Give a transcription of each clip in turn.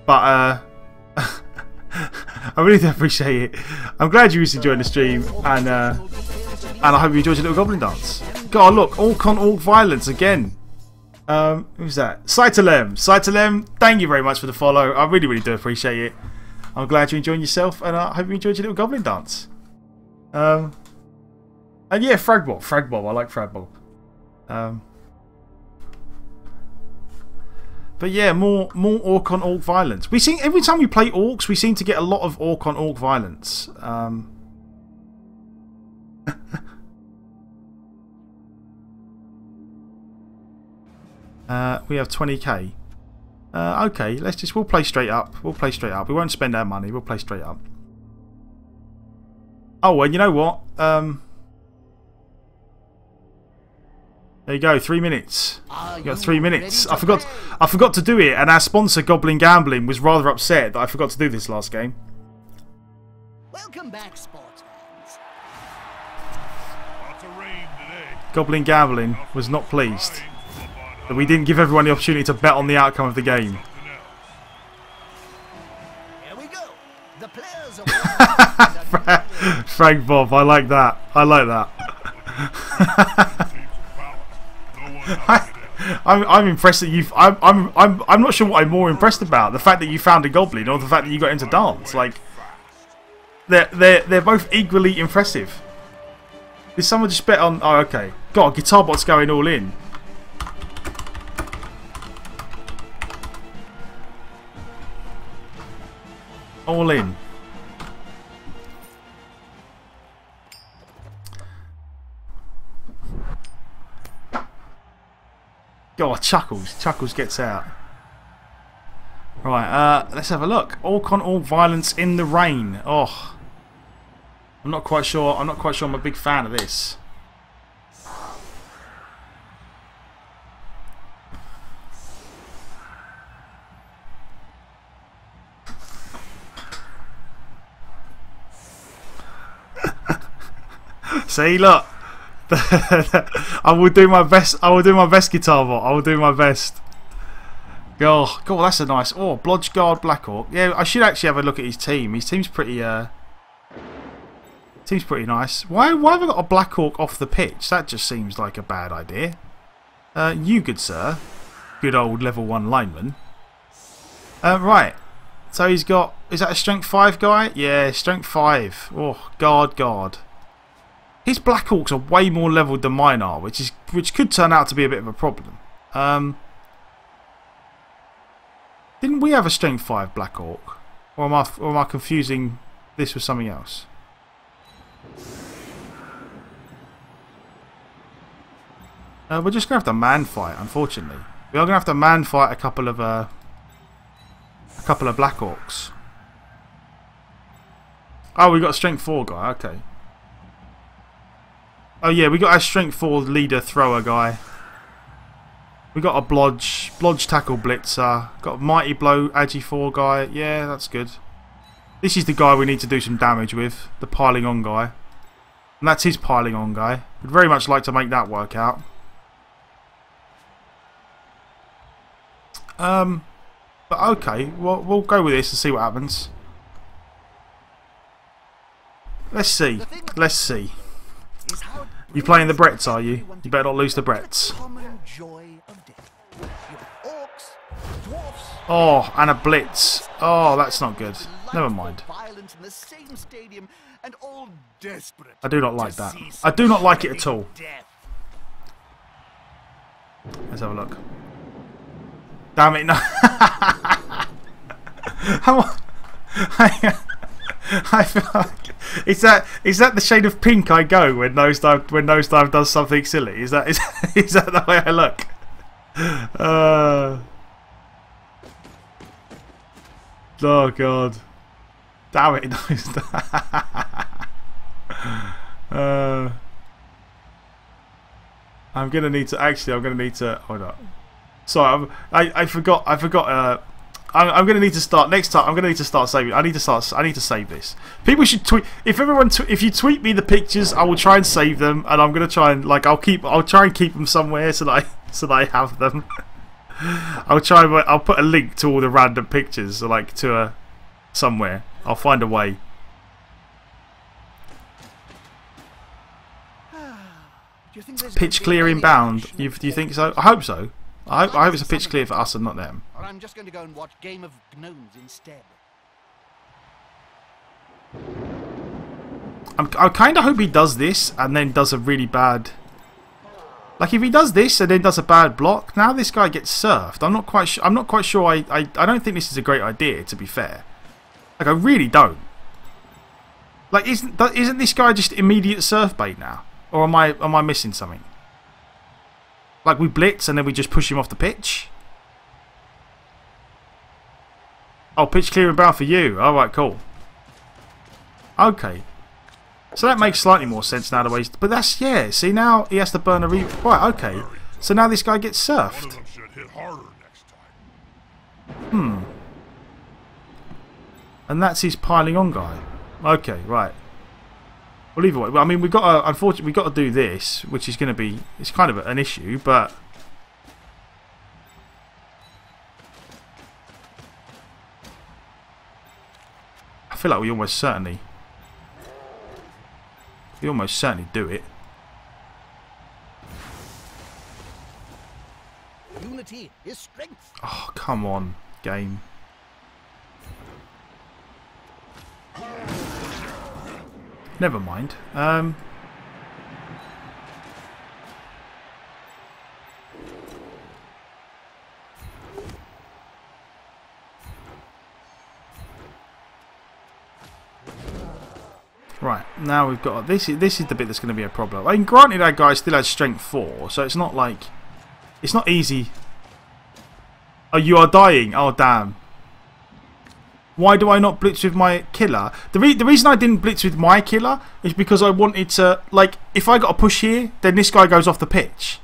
But I really do appreciate it. I'm glad you was enjoying the stream, and I hope you enjoyed your little goblin dance. God, look, Orc on Orc violence again. Who's that? Cytalem, thank you very much for the follow. I really, really do appreciate it. I'm glad you're enjoying yourself, and I hope you enjoyed your little goblin dance. And yeah, Fragbob, I like Fragbob. But yeah, more Orc on Orc violence. We see every time we play Orcs, we seem to get a lot of Orc on Orc violence. We have 20k. Okay, we'll play straight up. We'll play straight up. We won't spend our money. We'll play straight up. Oh, and you know what? There you go, 3 minutes. You got 3 minutes. I forgot to do it, and our sponsor Goblin Gambling was rather upset that I forgot to do this last game. Welcome back, sports fans. Goblin Gambling was not pleased that we didn't give everyone the opportunity to bet on the outcome of the game. Here we go. The players are Frank Bob, I like that. I like that. I'm impressed that you've. I'm not sure what I'm more impressed about: the fact that you found a goblin, or the fact that you got into dance. Like, they're both equally impressive. Did someone just bet on? Oh, okay. God, Guitarbot's going all in. All in. God, Chuckles gets out. Right, let's have a look. Orc on Orc violence in the rain. Oh, I'm not quite sure. I'm a big fan of this. See, look. I will do my best. I will do my best, Guitarbot. I will do my best. God, that's a nice. Oh, Blodgeguard Black Orc. Yeah, I should actually have a look at his team. His team's pretty. Seems pretty nice. Why have I got a Black Orc off the pitch? That just seems like a bad idea. You good sir, good old level 1 lineman. Right. So he's got. Is that a strength 5 guy? Yeah, strength 5. Oh, God. His Black Orcs are way more levelled than mine are, which could turn out to be a bit of a problem. Didn't we have a strength 5 Black Orc? Or am I confusing this with something else? We're just going to have to man fight, unfortunately. We are going to have to man fight a couple of Black Orcs. Oh, we got a strength 4 guy, okay. Oh yeah, we got our strength 4 leader thrower guy. We got a Blodge tackle blitzer. Got a mighty blow agi 4 guy. Yeah, that's good. This is the guy we need to do some damage with. The piling on guy. And that's his piling on guy. Would very much like to make that work out. But okay, we'll go with this and see what happens. Let's see. You playing the Bretts, are you? You better not lose the Bretts. Oh, and a blitz. Oh, that's not good. Never mind. I do not like that. I do not like it at all. Let's have a look. Damn it, no. I feel like is that the shade of pink I go when Nosedive does something silly? Is that the way I look? Oh God! Damn it, Nosedive! I'm gonna need to hold up. Sorry, I forgot. I'm going to need to start next time. I'm going to need to start saving. I need to save this. People should tweet. If you tweet me the pictures, I will try and save them, and I'm going to try and I'll try and keep them somewhere so that I have them. I'll try. I'll put a link to all the random pictures, like to somewhere. I'll find a way. Pitch clear inbound. Do you think so? I hope so. I hope it's a pitch clear for us and not them. Or I'm just going to go and watch Game of Gnomes instead. I kind of hope he does this and then does a really bad. Like if he does this and then does a bad block, now this guy gets surfed. I'm not quite sure. I don't think this is a great idea, to be fair. Like I really don't. Like isn't this guy just immediate surf bait now, or am I missing something? Like we blitz and then we just push him off the pitch. Oh, pitch clear and bound for you. All right, cool. Okay. So that makes slightly more sense now the way. But that's, yeah, see now he has to burn a right, okay. So now this guy gets surfed. And that's his piling on guy. Okay, right. Well, either way, I mean, unfortunately, we've got to do this, which is going to be, it's kind of an issue, but I feel like we almost certainly do it. Unity is strength. Oh, come on, game. Never mind. Right, now we've got this is the bit that's going to be a problem. I mean, granted that guy still has strength 4, so it's not like it's not easy. Oh, you are dying. Oh, damn. Why do I not blitz with my killer? The reason I didn't blitz with my killer is because I wanted to, like, if I got a push here, then this guy goes off the pitch.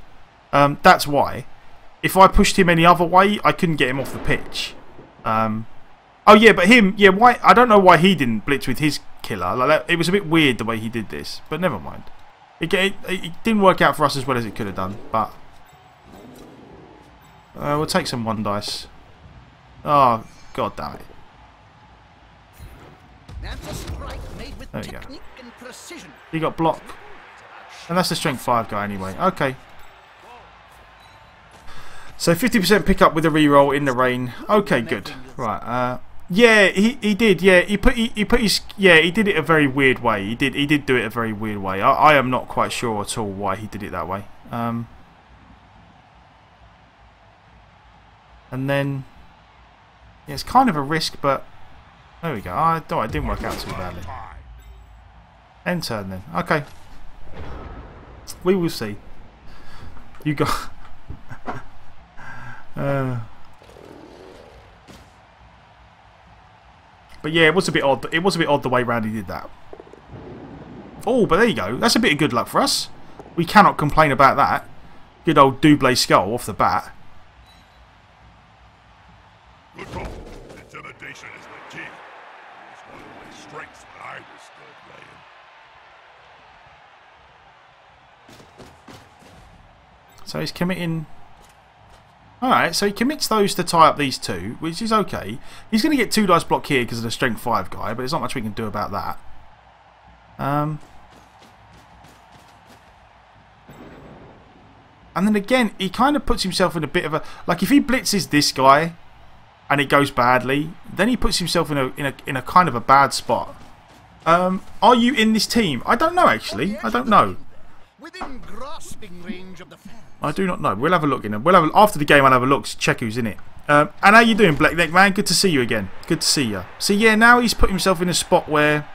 That's why. If I pushed him any other way, I couldn't get him off the pitch. Oh yeah, but him, yeah. Why? I don't know why he didn't blitz with his killer. Like that, it was a bit weird the way he did this, but never mind. It didn't work out for us as well as it could have done, but we'll take some 1 dice. Oh, god damn it. That's a strike made with There you go. technique and precision. He got blocked. And that's the strength 5 guy anyway. Okay. So 50% pickup with a reroll in the rain. Okay, good. Right. Yeah, he did. Yeah, he put his, yeah, he did it a very weird way. He did do it a very weird way. I am not quite sure at all why he did it that way. And then yeah, it's kind of a risk, but there we go. It didn't work out too badly. End turn then. Okay. We will see. You got. But yeah, it was a bit odd. It was a bit odd the way Randy did that. Oh, but there you go. That's a bit of good luck for us. We cannot complain about that. Good old double skull off the bat. Good call. Intimidation is the key. It's one of my strengths when I was still playing. So he's committing. Alright, so he commits those to tie up these 2, which is okay. He's going to get 2 dice block here because of the strength 5 guy, but there's not much we can do about that. And then again, he kind of puts himself in a bit of a, like if he blitzes this guy and it goes badly, then he puts himself in a kind of a bad spot. Are you in this team? I don't know actually. I don't know. Within grasping range of the fan. I do not know. We'll have a look in it. After the game, I'll have a look to check who's in it. And how you doing, Blackneck man? Good to see you again. Good to see you. So yeah, now he's put himself in a spot where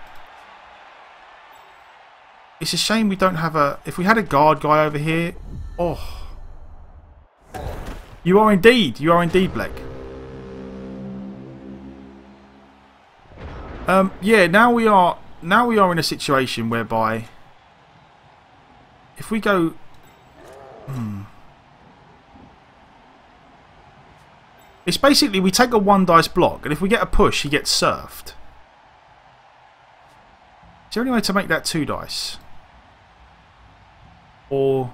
it's a shame we don't have a. If we had a guard guy over here, oh, you are indeed, Black. Yeah, now we are in a situation whereby if we go. It's basically we take a 1 dice block, and if we get a push, he gets surfed. Is there any way to make that 2 dice? Or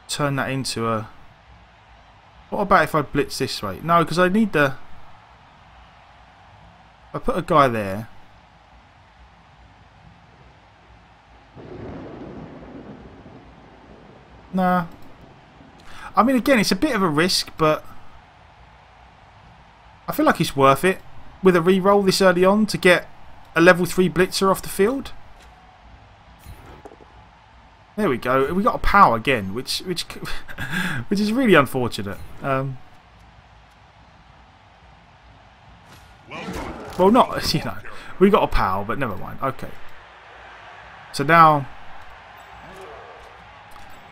turn that into a. What about if I blitz this way? No, because I need the... I put a guy there. Nah. I mean, again, it's a bit of a risk, but I feel like it's worth it with a re-roll this early on to get a level 3 blitzer off the field. There we go. We got a pow again, which is really unfortunate. Well, not, you know, we got a pow, but never mind. Okay. So now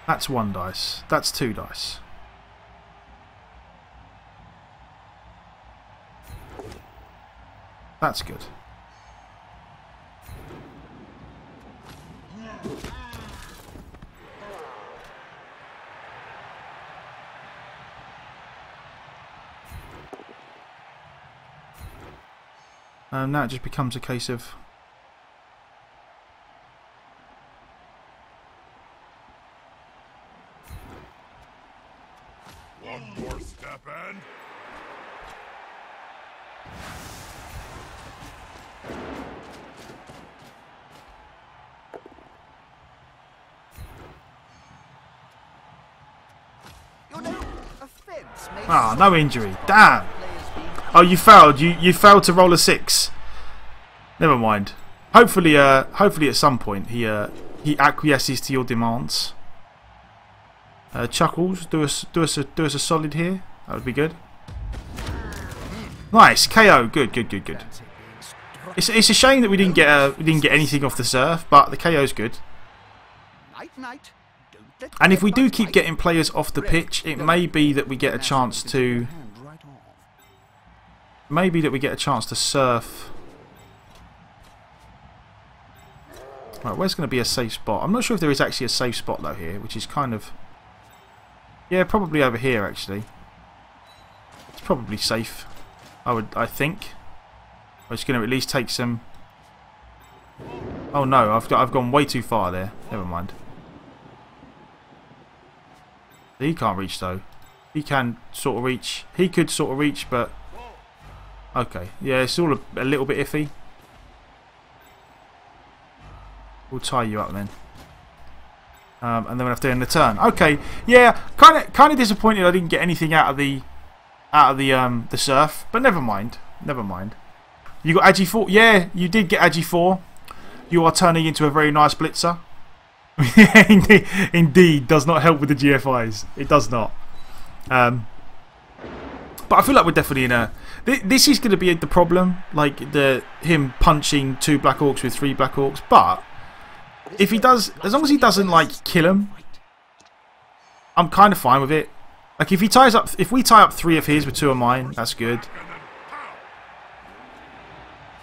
that's 1 dice. That's 2 dice. That's good. Now it just becomes a case of One more step and You know, a fence may ah, no injury. Damn. Oh, you failed. You failed to roll a 6. Never mind. Hopefully, hopefully at some point he acquiesces to your demands. Chuckles, do us a solid here. That would be good. Nice KO. Good. It's a shame that we didn't get anything off the surf, but the KO's good. And if we do keep getting players off the pitch, it may be that we get a chance to. Maybe that we get a chance to surf. Right, where's going to be a safe spot? I'm not sure if there is actually a safe spot though here, which is kind of... Yeah, probably over here actually. It's probably safe. I think. I'm just going to at least take some... Oh no, I've gone way too far there. Never mind. He can't reach though. He can sort of reach. He could sort of reach, but... Okay, yeah, it's all a little bit iffy. We'll tie you up then, and then we'll have to end the turn. Okay, yeah, kind of disappointed I didn't get anything out of the surf, but never mind, never mind. You got Agi 4, yeah, you did get Agi 4. You are turning into a very nice blitzer. Indeed, does not help with the GFIs. It does not. But I feel like we're definitely in a... This is going to be the problem, like him punching 2 Black Orcs with 3 Black Orcs. But if he does, as long as he doesn't like kill him, I'm kind of fine with it. Like if we tie up 3 of his with 2 of mine, that's good.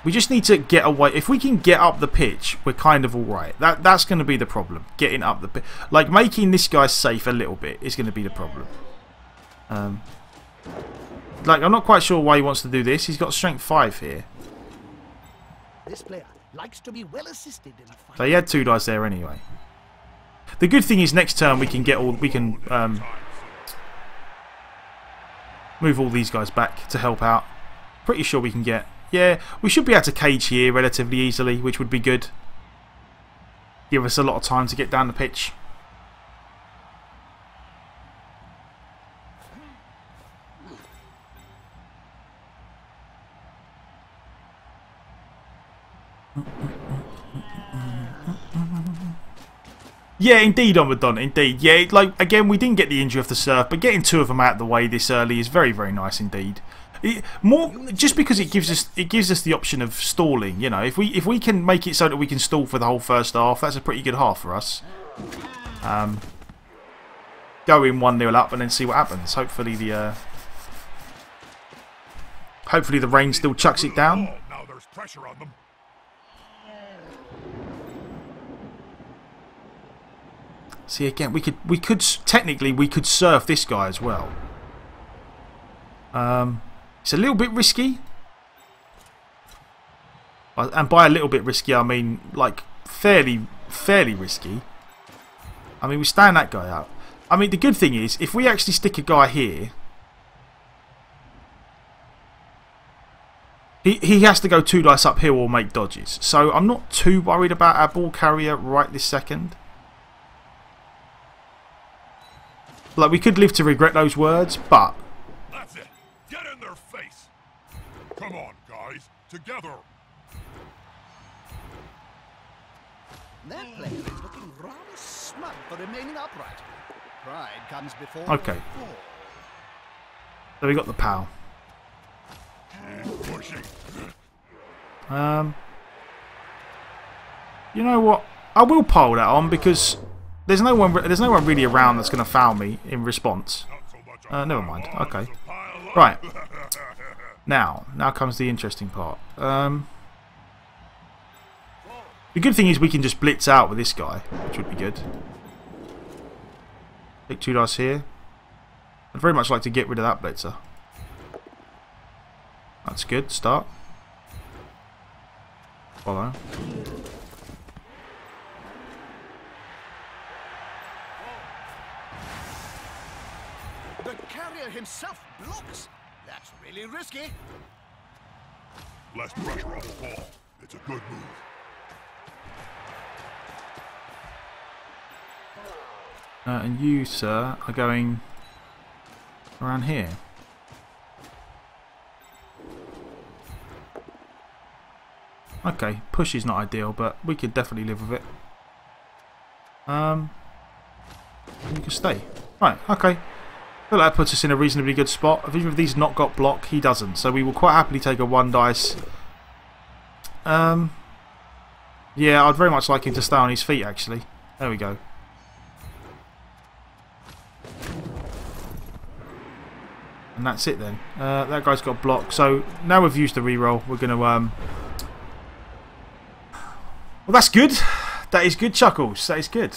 We just need to get away. If we can get up the pitch, we're kind of all right. That's going to be the problem. Getting up the pitch, like making this guy safe a little bit, is going to be the problem. Like, I'm not quite sure why he wants to do this. He's got strength 5 here. This player likes to be well assisted in a fight. So he had 2 dice there anyway. The good thing is next turn we can move all these guys back to help out. Pretty sure we can get... Yeah, we should be able to cage here relatively easily, which would be good. Give us a lot of time to get down the pitch. Yeah, indeed, Omadon, indeed. Yeah, like, again, we didn't get the injury off the surf, but getting 2 of them out of the way this early is very, very nice indeed. Just because it gives us the option of stalling, you know. If we can make it so that we can stall for the whole first half, that's a pretty good half for us. Go in 1-0 up and then see what happens. Hopefully the rain still chucks it down. now there's pressure on them. See, again, we could technically we could surf this guy as well. It's a little bit risky, and by a little bit risky I mean like fairly risky. I mean, we stand that guy out. I mean, the good thing is if we actually stick a guy here, He has to go 2 dice uphill or make dodges. So I'm not too worried about our ball carrier right this second. Like, we could live to regret those words, but... That's it. Get in their face. Come on, guys. Together. That player is looking rather smug for remaining upright. Pride comes before Okay. fall. So we got the POW. Keep pushing. You know what? I will pile that on because there's no one really around that's going to foul me in response. Not so much a Never mind. pile on Okay. as a pile up. Right. Now comes the interesting part. The good thing is we can just blitz out with this guy, which would be good. Pick 2 dice here. I'd very much like to get rid of that blitzer. That's good. Start. Follow. The carrier himself blocks. That's really risky. Less pressure on the ball. It's a good move. And you, sir, are going around here. Okay, push is not ideal, but we could definitely live with it. You can stay. Right, okay. I feel like that puts us in a reasonably good spot. If either of these not got block, he doesn't. So we will quite happily take a 1 dice. Yeah, I'd very much like him to stay on his feet, actually. There we go. And that's it then. That guy's got block. So now we've used the reroll, we're going to... Well, that's good. That is good, Chuckles. That is good.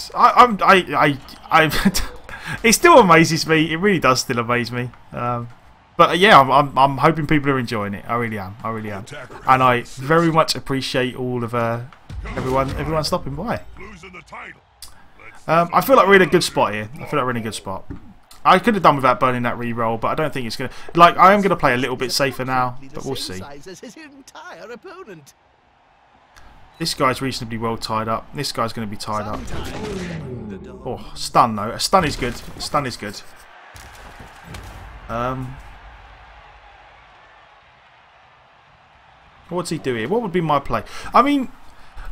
It still amazes me. It really does still amaze me. But yeah, I'm hoping people are enjoying it. I really am. I really am. And I very much appreciate all of everyone stopping by. Losing the title. I feel like we're in a good spot here. I feel like we're in a good spot. I could have done without burning that reroll, but I don't think it's going to... Like, I am going to play a little bit safer now, but we'll see. His entire opponent. This guy's reasonably well tied up. This guy's going to be tied up. Oh, stun though. A stun is good. Stun is good. What's he do here? What would be my play? I mean,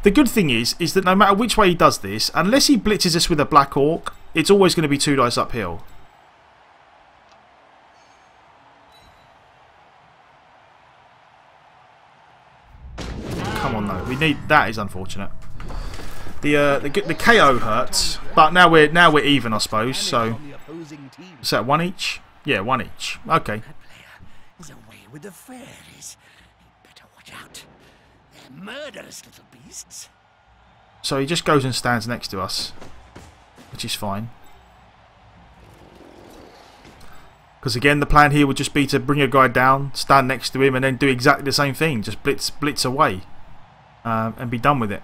the good thing is that no matter which way he does this, unless he blitzes us with a black orc, it's always going to be 2 dice uphill. Come on though, we need that. Is unfortunate. The KO hurts, but now we're even, I suppose. So is that 1 each? Yeah, 1 each. Okay. Is away with the fairies. Better watch out. They're murderous little beasts. So he just goes and stands next to us, which is fine. Because again, the plan here would just be to bring a guy down, stand next to him, and then do exactly the same thing. Just blitz away, and be done with it.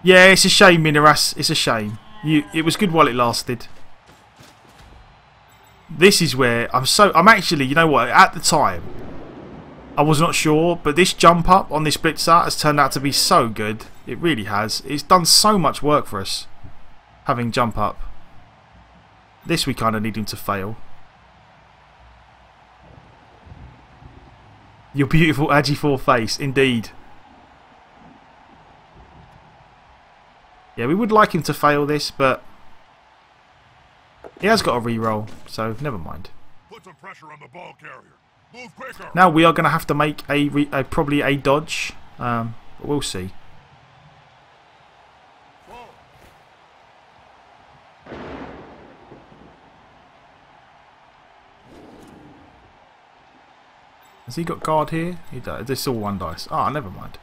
Yeah, it's a shame, Minoras. It's a shame. It was good while it lasted. This is where I'm actually, you know what? At the time, I was not sure, but this jump up on this blitzer has turned out to be so good. It really has. It's done so much work for us, having jump up. This we kind of need him to fail. Your beautiful Agi4 face, indeed. Yeah, we would like him to fail this, but he has got a reroll, so never mind. Put some pressure on the ball carrier. Move quicker. Now we are going to have to make probably a dodge, but we'll see. Has he got guard here? He does. This is all 1 dice. Ah, never mind.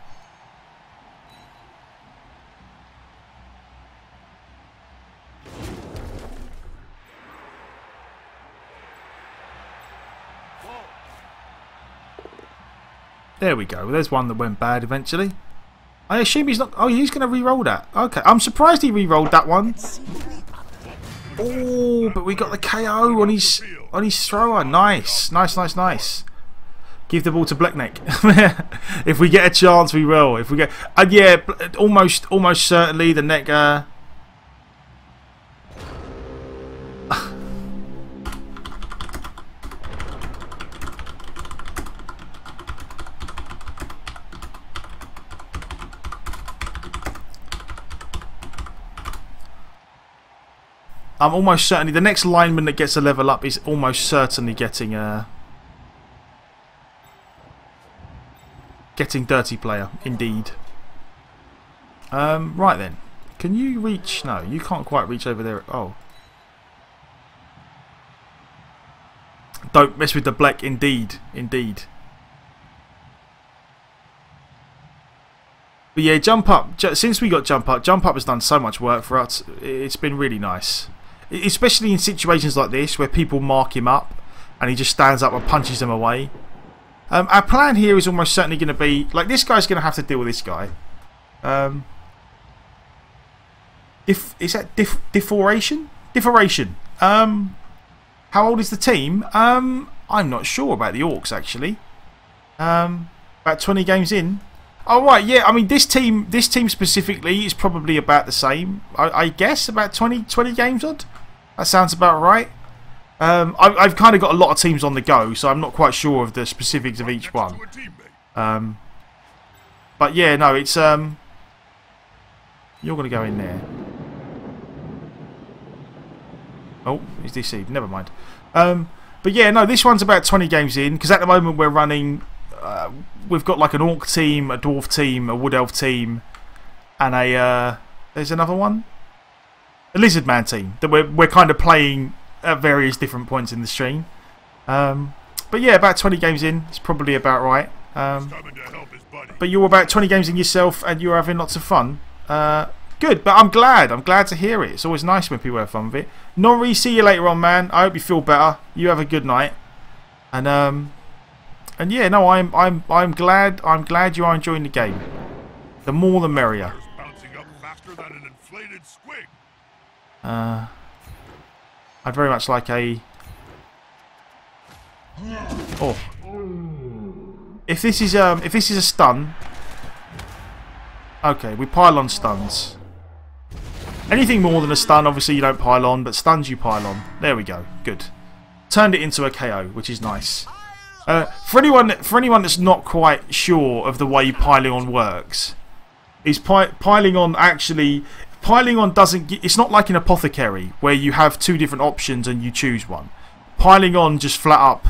There we go. There's one that went bad eventually. I assume he's not... Oh, he's going to re-roll that. Okay. I'm surprised he re-rolled that one. Oh, but we got the KO on his thrower. Nice. Nice, nice, nice. Give the ball to Blackneck. If we get a chance, we will. If we get, yeah, almost certainly the neck. I'm almost certainly the next lineman that gets a level up is almost certainly getting dirty player, indeed. Right then, can you reach? No, you can't quite reach over there. Oh, don't mess with the black. Indeed. But yeah, jump up. Since we got jump up has done so much work for us. It's been really nice. Especially in situations like this where people mark him up and he just stands up and punches them away. Our plan here is almost certainly going to be like this guy's going to have to deal with this guy. Is that deforation? Deforation. How old is the team? I'm not sure about the Orcs actually. About 20 games in. Oh right, yeah. I mean, this team specifically is probably about the same. I guess about 20 games odd. That sounds about right. I've kind of got a lot of teams on the go, so I'm not quite sure of the specifics of each one. But yeah, no, it's you're going to go in there. Oh, he's deceived. Never mind. But yeah, no, this one's about 20 games in because at the moment we're running. We've got like an Orc team, a Dwarf team, a Wood Elf team, and a there's another one, a Lizard Man team that we're kind of playing at various different points in the stream. But yeah, about 20 games in, it's probably about right. But you're about 20 games in yourself, and you're having lots of fun. Good, but I'm glad to hear it. It's always nice when people have fun with it. Norrie, see you later on, man. I hope you feel better. You have a good night, and yeah, no, I'm glad you are enjoying the game. The more the merrier. I'd very much like a. Oh, if this is a stun. Okay, we pile on stuns. Anything more than a stun, obviously you don't pile on, but stuns you pile on. There we go. Good. Turned it into a KO, which is nice. For anyone that's not quite sure of the way piling on works, is piling on doesn't. It's not like an apothecary where you have two different options and you choose one. Piling on just flat up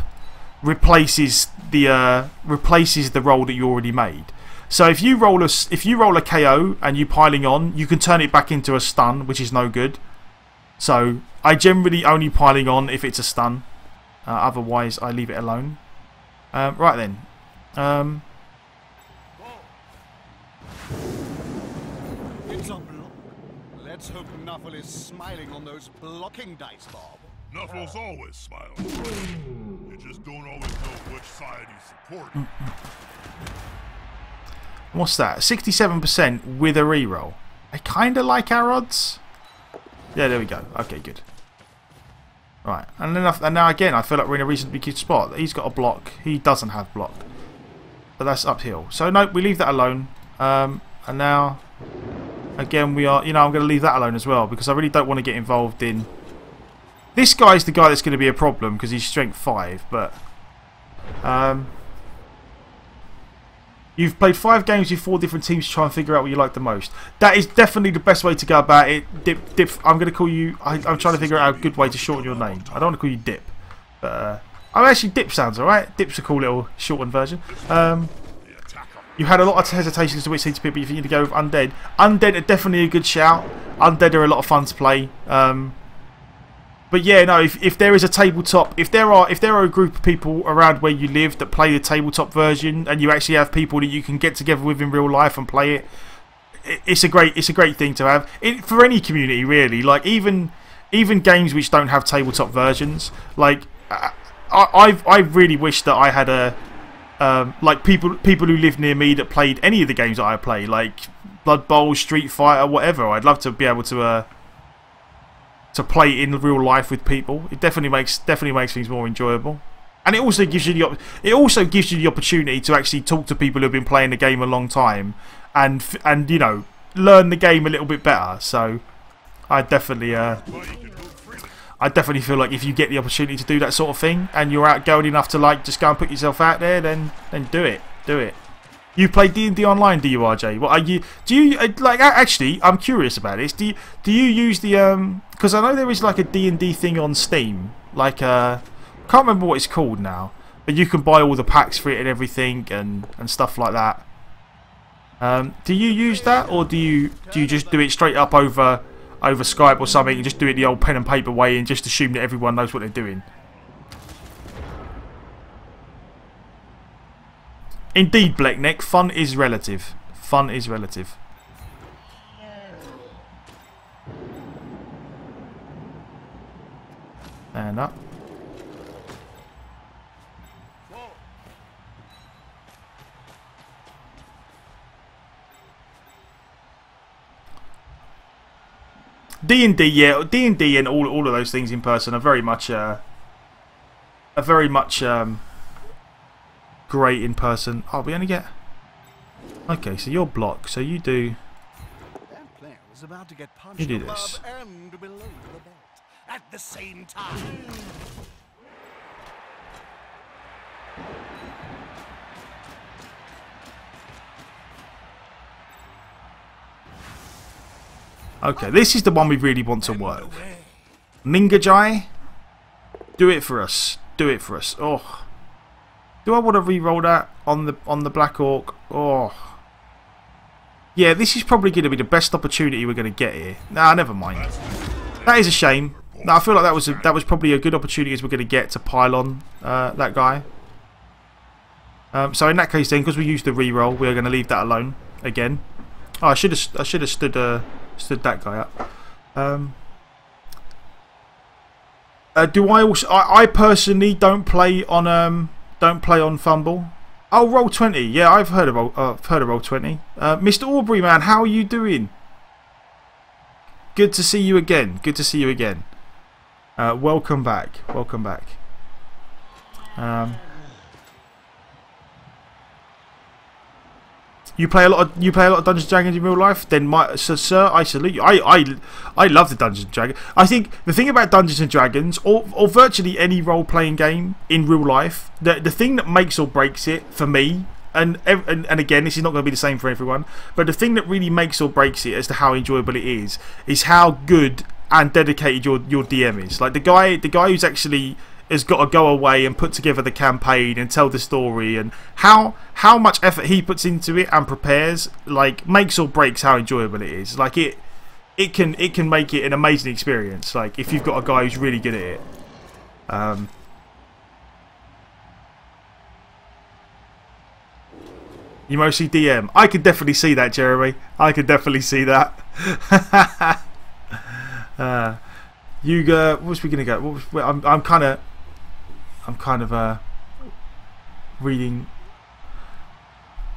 replaces the roll that you already made. So if you roll a KO and you piling on, you can turn it back into a stun, which is no good. So I generally only piling on if it's a stun. Otherwise, I leave it alone. Right then. It's a block. Let's hope Nuffle is smiling on those blocking dice, Bob. Nuffle's always smiling. You just don't always know which side he's supporting. What's that? 67% with a reroll. I kind of like our odds. Yeah, there we go. Okay, good. Right, and now again, I feel like we're in a reasonably good spot. He's got a block. He doesn't have block, but that's uphill. So no, we leave that alone. And now, again, we are. I'm going to leave that alone as well because I really don't want to get involved in. This guy's the guy that's going to be a problem because he's strength 5. But you've played 5 games with 4 different teams to try and figure out what you like the most. That is definitely the best way to go about it. Dip. I'm going to call you. I'm trying to figure out a good way to shorten your name. I don't want to call you Dip, but actually Dip sounds alright. Dip's a cool little shortened version. You had a lot of hesitation as to which team to pick, but you think to go with Undead. Undead are definitely a good shout. Undead are a lot of fun to play. But yeah, no. If there is a tabletop, if there are a group of people around where you live that play the tabletop version, and you actually have people that you can get together with in real life and play it, it's a great thing to have for any community really. Like even games which don't have tabletop versions. Like I really wish that I had a like people who live near me that played any of the games that I play, like Blood Bowl, Street Fighter, whatever. I'd love to be able to play in real life with people. It definitely makes things more enjoyable. And it also gives you the opportunity to actually talk to people who've been playing the game a long time, and you know, learn the game a little bit better. So I definitely feel like if you get the opportunity to do that sort of thing, and you're outgoing enough to like just go and put yourself out there, then do it. You play D&D online, do you, RJ? What are you? Do you like? Actually, I'm curious about this. Do you use the Because I know there is like a D&D thing on Steam. Like can't remember what it's called now, but you can buy all the packs for it and everything and stuff like that. Do you use that, or do you just do it straight up over Skype or something, and just do it the old pen and paper way and just assume that everyone knows what they're doing? Indeed, Blackneck, fun is relative. Fun is relative. And up. D&D, yeah, D&D and all of those things in person are very much great in person. Oh, we only get... Okay, so you're blocked, so you do... That player was about to get punched You do above this. and below the belt at the same time. Okay, this is the one we really want to work. Mingajai, do it for us. Do it for us. Oh, do I want to re-roll that on the Black Orc? Oh, yeah. This is probably going to be the best opportunity we're going to get here. Nah, never mind. That is a shame. No, I feel like that was probably a good opportunity as we're going to get to pile on that guy. So in that case, then, because we used the re-roll, we're going to leave that alone again. Oh, I should have stood that guy up. Do I also? I personally don't play on Fumble. Oh, Roll20. Yeah, I've heard of Roll20. Mr. Aubrey, man, how are you doing? Good to see you again. Good to see you again. Welcome back. Welcome back. You play a lot of Dungeons and Dragons in real life? Then, sir, I salute you. I love the Dungeons and Dragons. I think the thing about Dungeons and Dragons, or virtually any role-playing game in real life, the thing that makes or breaks it for me, and again, this is not going to be the same for everyone, but the thing that really makes or breaks it as to how enjoyable it is how good and dedicated your DM is. Like the guy who's actually has got to go away and put together the campaign and tell the story, and how much effort he puts into it and prepares, like, makes or breaks how enjoyable it is. Like it can make it an amazing experience, like if you've got a guy who's really good at it. You mostly DM. I could definitely see that, Jeremy. I could definitely see that. You go. What's we gonna go? I'm kind of reading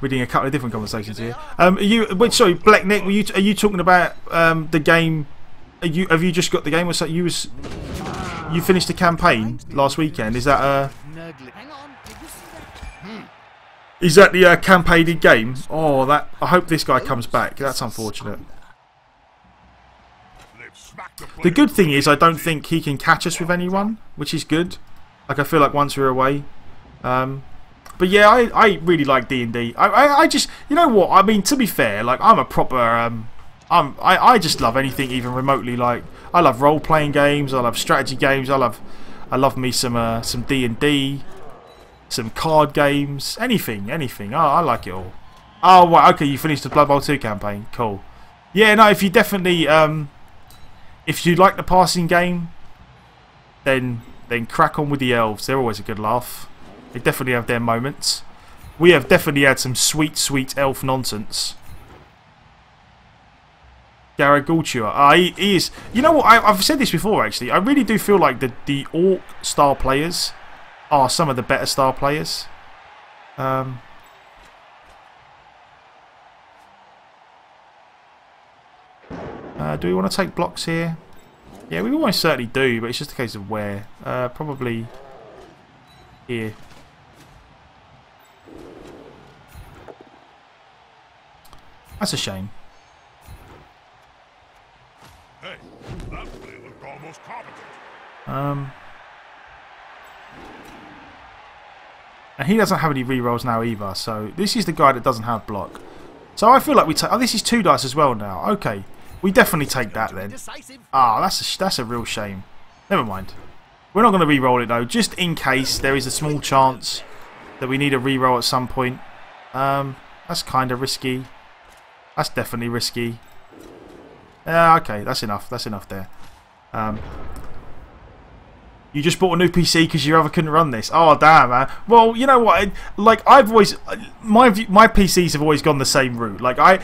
a couple of different conversations here. Wait, sorry, Black Nick. Are you talking about the game? Have you just got the game? Or so you finished the campaign last weekend? Is that Is that the campaign game? Oh, that. I hope this guy comes back. That's unfortunate. The good thing is I don't think he can catch us with anyone, which is good. Like, I feel like once we're away. But yeah, I really like D&D. I just, you know what? I mean, to be fair, like, I'm a proper I just love anything even remotely, like, I love role-playing games, I love strategy games, I love me some D&D, some card games, anything. I like it all. Oh, right, okay, you finished the Blood Bowl 2 campaign. Cool. Yeah, no, if you definitely if you like the passing game, then crack on with the elves. They're always a good laugh. They definitely have their moments. We have definitely had some sweet elf nonsense. Garagultua. He is. You know what? I've said this before, actually. I really do feel like the Orc star players are some of the better star players. Do we want to take blocks here? Yeah, we almost certainly do, but it's just a case of where. Probably here. That's a shame. Hey, that play looked almost competent. And he doesn't have any rerolls now either, so this is the guy that doesn't have block. So I feel like we take... Oh, this is 2 dice as well now. Okay, we definitely take that then. Ah, that's a real shame. Never mind. We're not going to re-roll it though, just in case there is a small chance that we need a re-roll at some point. That's kind of risky. That's definitely risky. Yeah, okay, that's enough. That's enough there. You just bought a new PC because your other couldn't run this. Oh damn, man. Well, you know what? Like I've always, my PCs have always gone the same route. Like I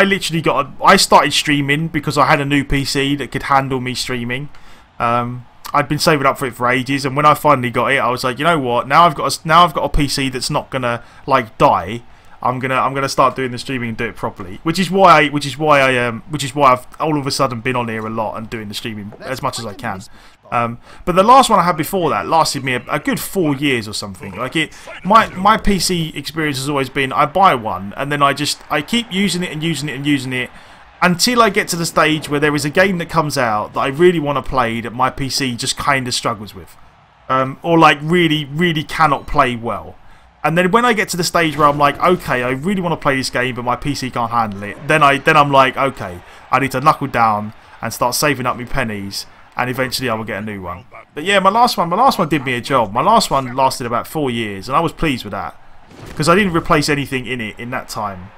literally got. I started streaming because I had a new PC that could handle me streaming. I'd been saving up for it for ages, and when I finally got it, I was like, you know what? Now I've got a PC that's not gonna like die. I'm gonna start doing the streaming and do it properly, which is why I've all of a sudden been on here a lot and doing the streaming as much as I can. But the last one I had before that lasted me a good 4 years or something. Like my PC experience has always been I buy one and then I keep using it and using it and using it until I get to the stage where there is a game that comes out that I really want to play that my PC just kind of struggles with, or like really cannot play well. And then when I get to the stage where I'm like, okay, I really want to play this game, but my PC can't handle it, then I'm like, okay, I need to knuckle down and start saving up my pennies, and eventually I will get a new one. But yeah, my last one did me a job. My last one lasted about 4 years, and I was pleased with that because I didn't replace anything in it in that time.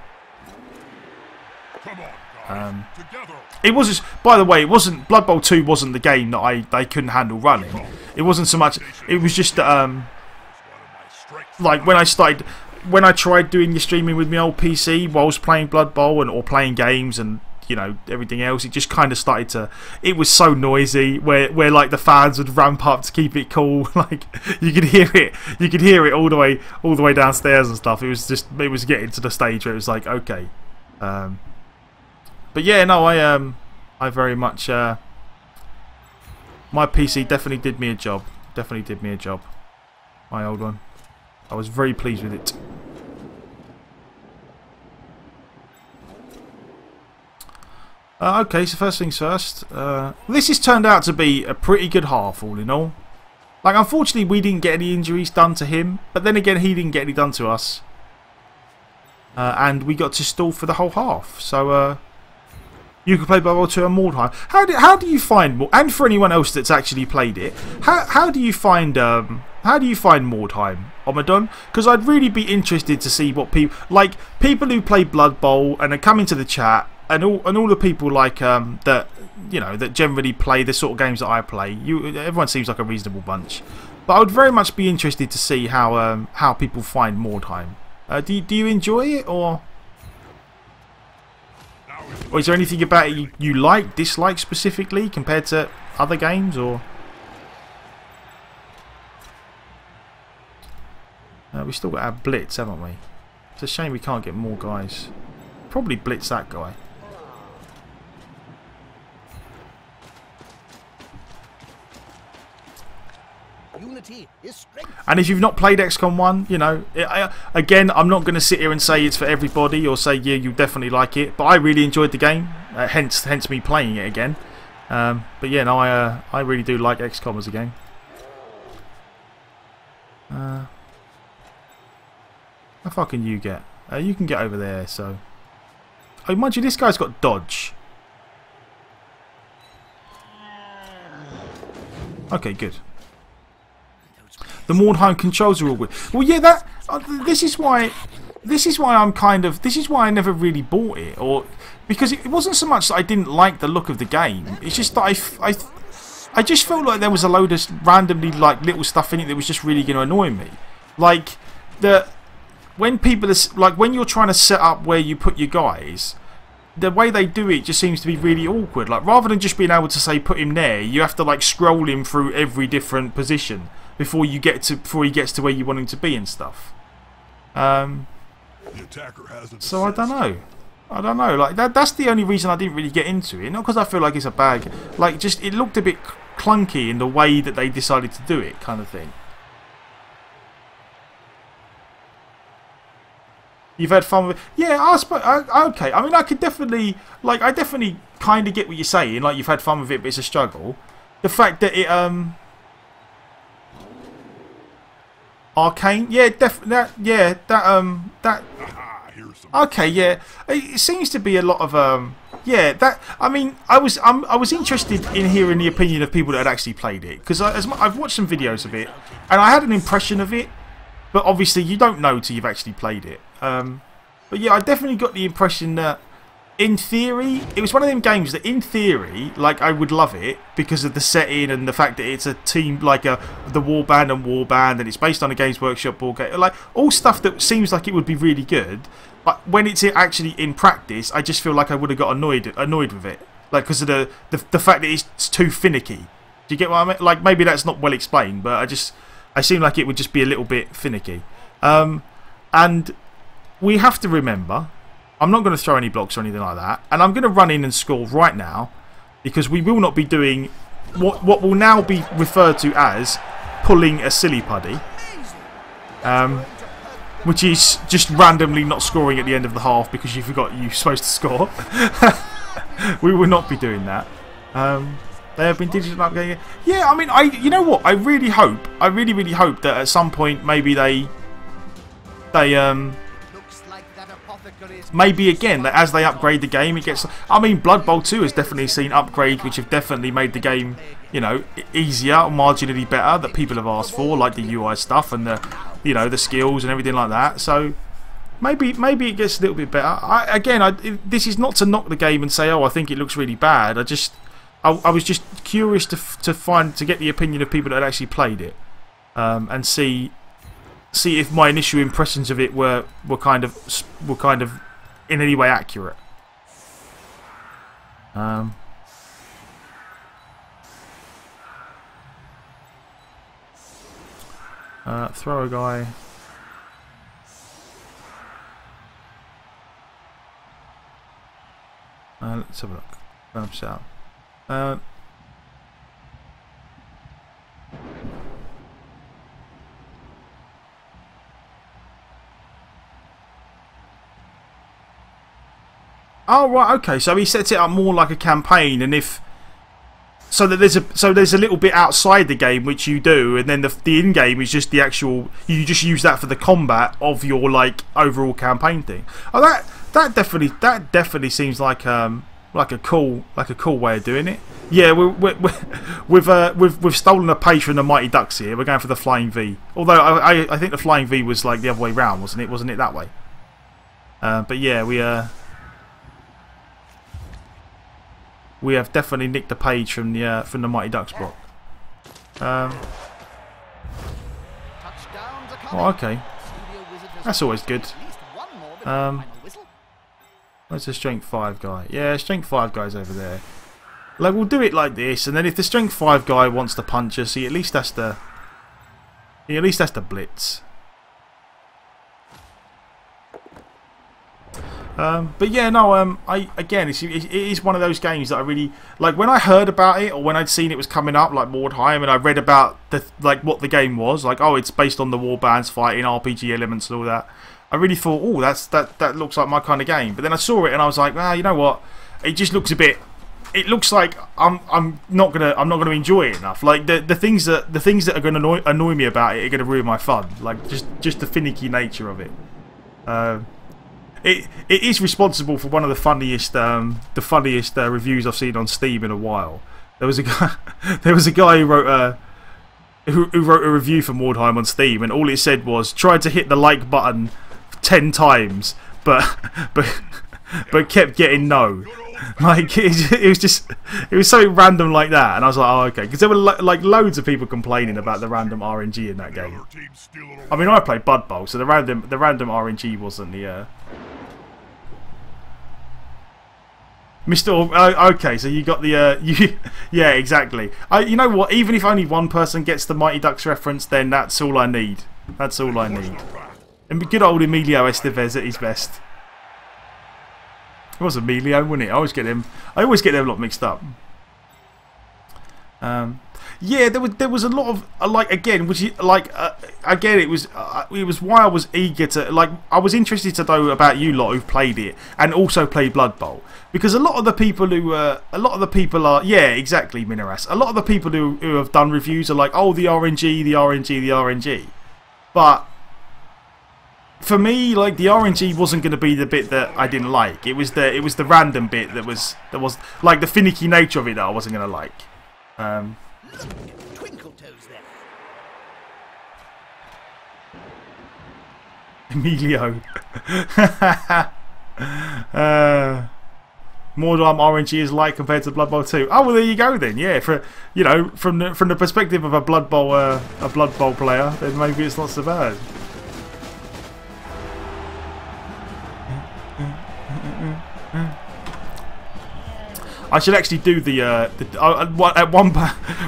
It was just, by the way, it wasn't Blood Bowl 2 wasn't the game that they couldn't handle running. It wasn't so much. It was just like when I tried doing the streaming with my old PC whilst playing Blood Bowl or playing games and you know everything else, it just kind of started to. It was so noisy where like the fans would ramp up to keep it cool. Like you could hear it all the way downstairs and stuff. It was getting to the stage where it was like okay. But yeah, no, I very much my PC definitely did me a job. Definitely did me a job. My old one. I was very pleased with it. Okay, so first things first. This has turned out to be a pretty good half, all in all. Like, unfortunately, we didn't get any injuries done to him, but then again, he didn't get any done to us. And we got to stall for the whole half. So, you can play Blood Bowl 2 and Mordheim. How do you find, and for anyone else that's actually played it, how do you find Mordheim, Omadon? Because I'd really be interested to see what people who play Blood Bowl and are coming to the chat, and all the people like that that generally play the sort of games that I play. Everyone seems like a reasonable bunch, but I would very much be interested to see how people find Mordheim. Do you enjoy it, or is there anything about it you like, dislike specifically compared to other games, or? We still got our blitz, haven't we? It's a shame we can't get more guys. Probably blitz that guy. And if you've not played XCOM 1, again, I'm not going to sit here and say it's for everybody or say, yeah, you definitely like it. But I really enjoyed the game, hence me playing it again. But yeah, no, I really do like XCOM as a game. How far can you get? You can get over there, so... Oh, mind you, this guy's got dodge. Okay, good. The Mordheim controls are all good. Well, yeah, this is why I'm kind of... This is why I never really bought it, or... Because it wasn't so much that I didn't like the look of the game. It's just that I just felt like there was a load of randomly, like, little stuff in it that was just really going to annoy me. Like, when people are, like, when you're trying to set up where you put your guys, the way they do it just seems to be really awkward. Like, rather than just being able to say put him there, you have to like scroll him through every different position before he gets to where you want him to be and stuff. So I don't know. Like that's the only reason I didn't really get into it. Not because I feel like it's a bag. Like, just it looked a bit clunky in the way that they decided to do it, kind of thing. You've had fun with it. Yeah, I suppose. Okay. I mean, I could definitely like. I definitely kind of get what you're saying. Like you've had fun with it, but it's a struggle. The fact that it Arcane, yeah, that. Aha, here's some. Okay, yeah. It seems to be a lot of yeah. That I mean, I was interested in hearing the opinion of people that had actually played it because I've watched some videos of it and I had an impression of it, but obviously you don't know till you've actually played it. But yeah, I definitely got the impression that, in theory, it was one of them games that, in theory, like I would love it because of the setting and the fact that it's a team like the Warband, and it's based on a Games Workshop board game, like all stuff that seems like it would be really good. But when it's actually in practice, I just feel like I would have got annoyed with it, like because of the fact that it's too finicky. Do you get what I mean? Like maybe that's not well explained, but I seem like it would just be a little bit finicky. And we have to remember, I'm not going to throw any blocks or anything like that, and I'm going to run in and score right now because we will not be doing what will now be referred to as pulling a silly putty, which is just randomly not scoring at the end of the half because you forgot you're supposed to score. We will not be doing that. They have been digital upgrading. Yeah, I mean, you know what? I really hope that at some point maybe they maybe again that as they upgrade the game it gets. I mean, Blood Bowl 2 has definitely seen upgrades which have definitely made the game, you know, easier or marginally better that people have asked for, like the UI stuff and the, you know, the skills and everything like that. So maybe it gets a little bit better. This is not to knock the game and say, oh, I think it looks really bad. I was just curious to get the opinion of people that had actually played it, and see if my initial impressions of it were kind of in any way accurate. Throw a guy. Let's have a look. Random setup. Oh right, okay. So he sets it up more like a campaign, and so there's a little bit outside the game which you do, and then the in game is just the actual. You just use that for the combat of your like overall campaign thing. Oh, that definitely seems like a cool way of doing it. Yeah, we've stolen a page from the Mighty Ducks here. We're going for the Flying V. Although I think the Flying V was like the other way round, wasn't it? Wasn't it that way? But yeah, we have definitely nicked the page from the Mighty Ducks block. Oh, okay. That's always good. Where's the Strength 5 guy? Yeah, Strength 5 guy's over there. Like, we'll do it like this, and then if the Strength 5 guy wants to punch us, he at least has to blitz. But yeah, no. Again, it is one of those games that I really like. When I heard about it, or when I'd seen it was coming up, like Mordheim, and I read about what the game was, like, oh, it's based on the Warbands fighting, RPG elements, and all that. I really thought, oh, that looks like my kind of game. But then I saw it, and I was like, well, you know what? It just looks a bit. It looks like I'm not gonna enjoy it enough. Like the things that are gonna annoy me about it are gonna ruin my fun. Like just the finicky nature of it. It is responsible for one of the funniest reviews I've seen on Steam in a while. There was a guy who wrote a review for Mordheim on Steam, and all it said was tried to hit the like button 10 times, but kept getting no. Like it was something random like that, and I was like, oh, okay, because there were like loads of people complaining about the random RNG in that game. I mean, I played Blood Bowl, so the random RNG wasn't the. Mr. Okay, so you got the yeah, exactly. You know what? Even if only one person gets the Mighty Ducks reference, then that's all I need. That's all I need. And good old Emilio Estevez at his best. It was Emilio, wasn't it? I always get them a lot mixed up. Yeah, there was a lot of like again, which is like again it was why I was eager to like I was interested to know about you lot who've played it and also played Blood Bowl, because a lot of the people are yeah, exactly, Minoras. A lot of the people who have done reviews are like, oh, the RNG, the RNG, the RNG, but for me, like, the RNG wasn't going to be the bit that I didn't like. It was the random bit that was like the finicky nature of it that I wasn't going to like. Twinkle toes there. Emilio. Mordheim RNG is light compared to Blood Bowl 2. Oh well, there you go then. Yeah, for you know, from the perspective of a Blood Bowl player, then maybe it's not so bad. I should actually do at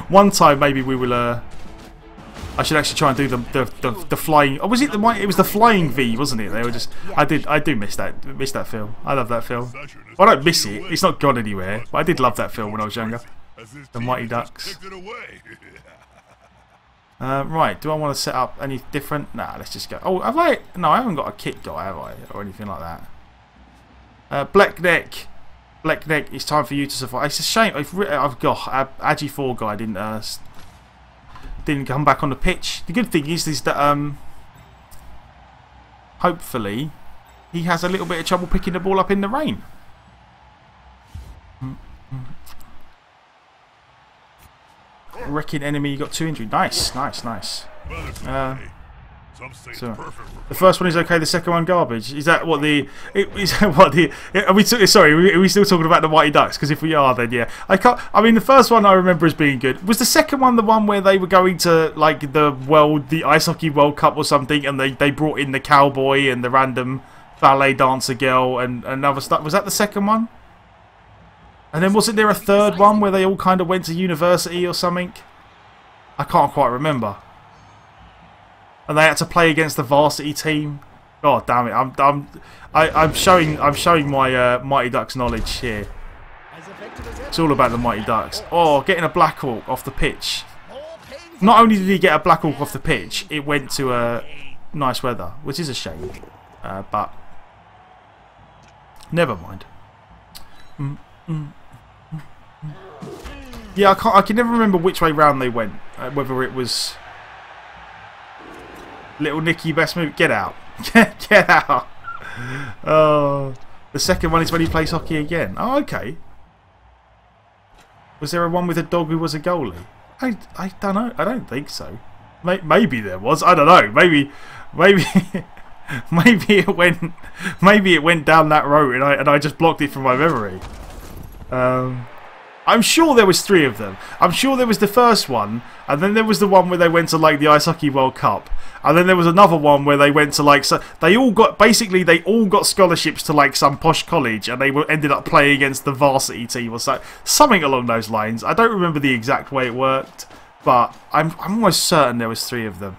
one time maybe we will. I should actually try and do the flying. Oh, was it the? It was the flying V, wasn't it? They were just. I do miss that film. I love that film. Well, I don't miss it. It's not gone anywhere. But I did love that film when I was younger. The Mighty Ducks. Right. Do I want to set up any different? Nah. Let's just go. Oh, have I? No, I haven't got a kit guy, have I, or anything like that. Blackneck. Blackneck, it's time for you to survive. It's a shame. I've got Agi 4 guy didn't come back on the pitch. The good thing is that hopefully he has a little bit of trouble picking the ball up in the rain. Wrecking enemy, you got 2 injury. Nice, nice, nice. So the first one is okay. The second one garbage. Is that what the? Are we sorry? Are we still talking about the Mighty Ducks? Because if we are, then yeah. I can't. I mean, the first one I remember as being good. Was the second one the one where they were going to like the Ice Hockey World Cup or something, and they brought in the cowboy and the random ballet dancer girl and other stuff? Was that the second one? And then wasn't there a third one where they all kind of went to university or something? I can't quite remember. And they had to play against the varsity team. God damn it! I'm showing my Mighty Ducks knowledge here. It's all about the Mighty Ducks. Oh, getting a Black Hawk off the pitch. Not only did he get a Black Hawk off the pitch, it went to nice weather, which is a shame. But never mind. Yeah, I can never remember which way round they went. Whether it was. Little Nicky, best move. Get out. Get out. Oh, the second one is when he plays hockey again. Oh, okay. Was there a one with a dog who was a goalie? I don't know. I don't think so. Maybe there was. I don't know. Maybe it went down that road and I just blocked it from my memory. I'm sure there was 3 of them. I'm sure there was the first one, and then there was the one where they went to like the Ice Hockey World Cup, and then there was another one where they went to like they all got scholarships to like some posh college, and they ended up playing against the varsity team or something along those lines. I don't remember the exact way it worked, but I'm almost certain there was 3 of them.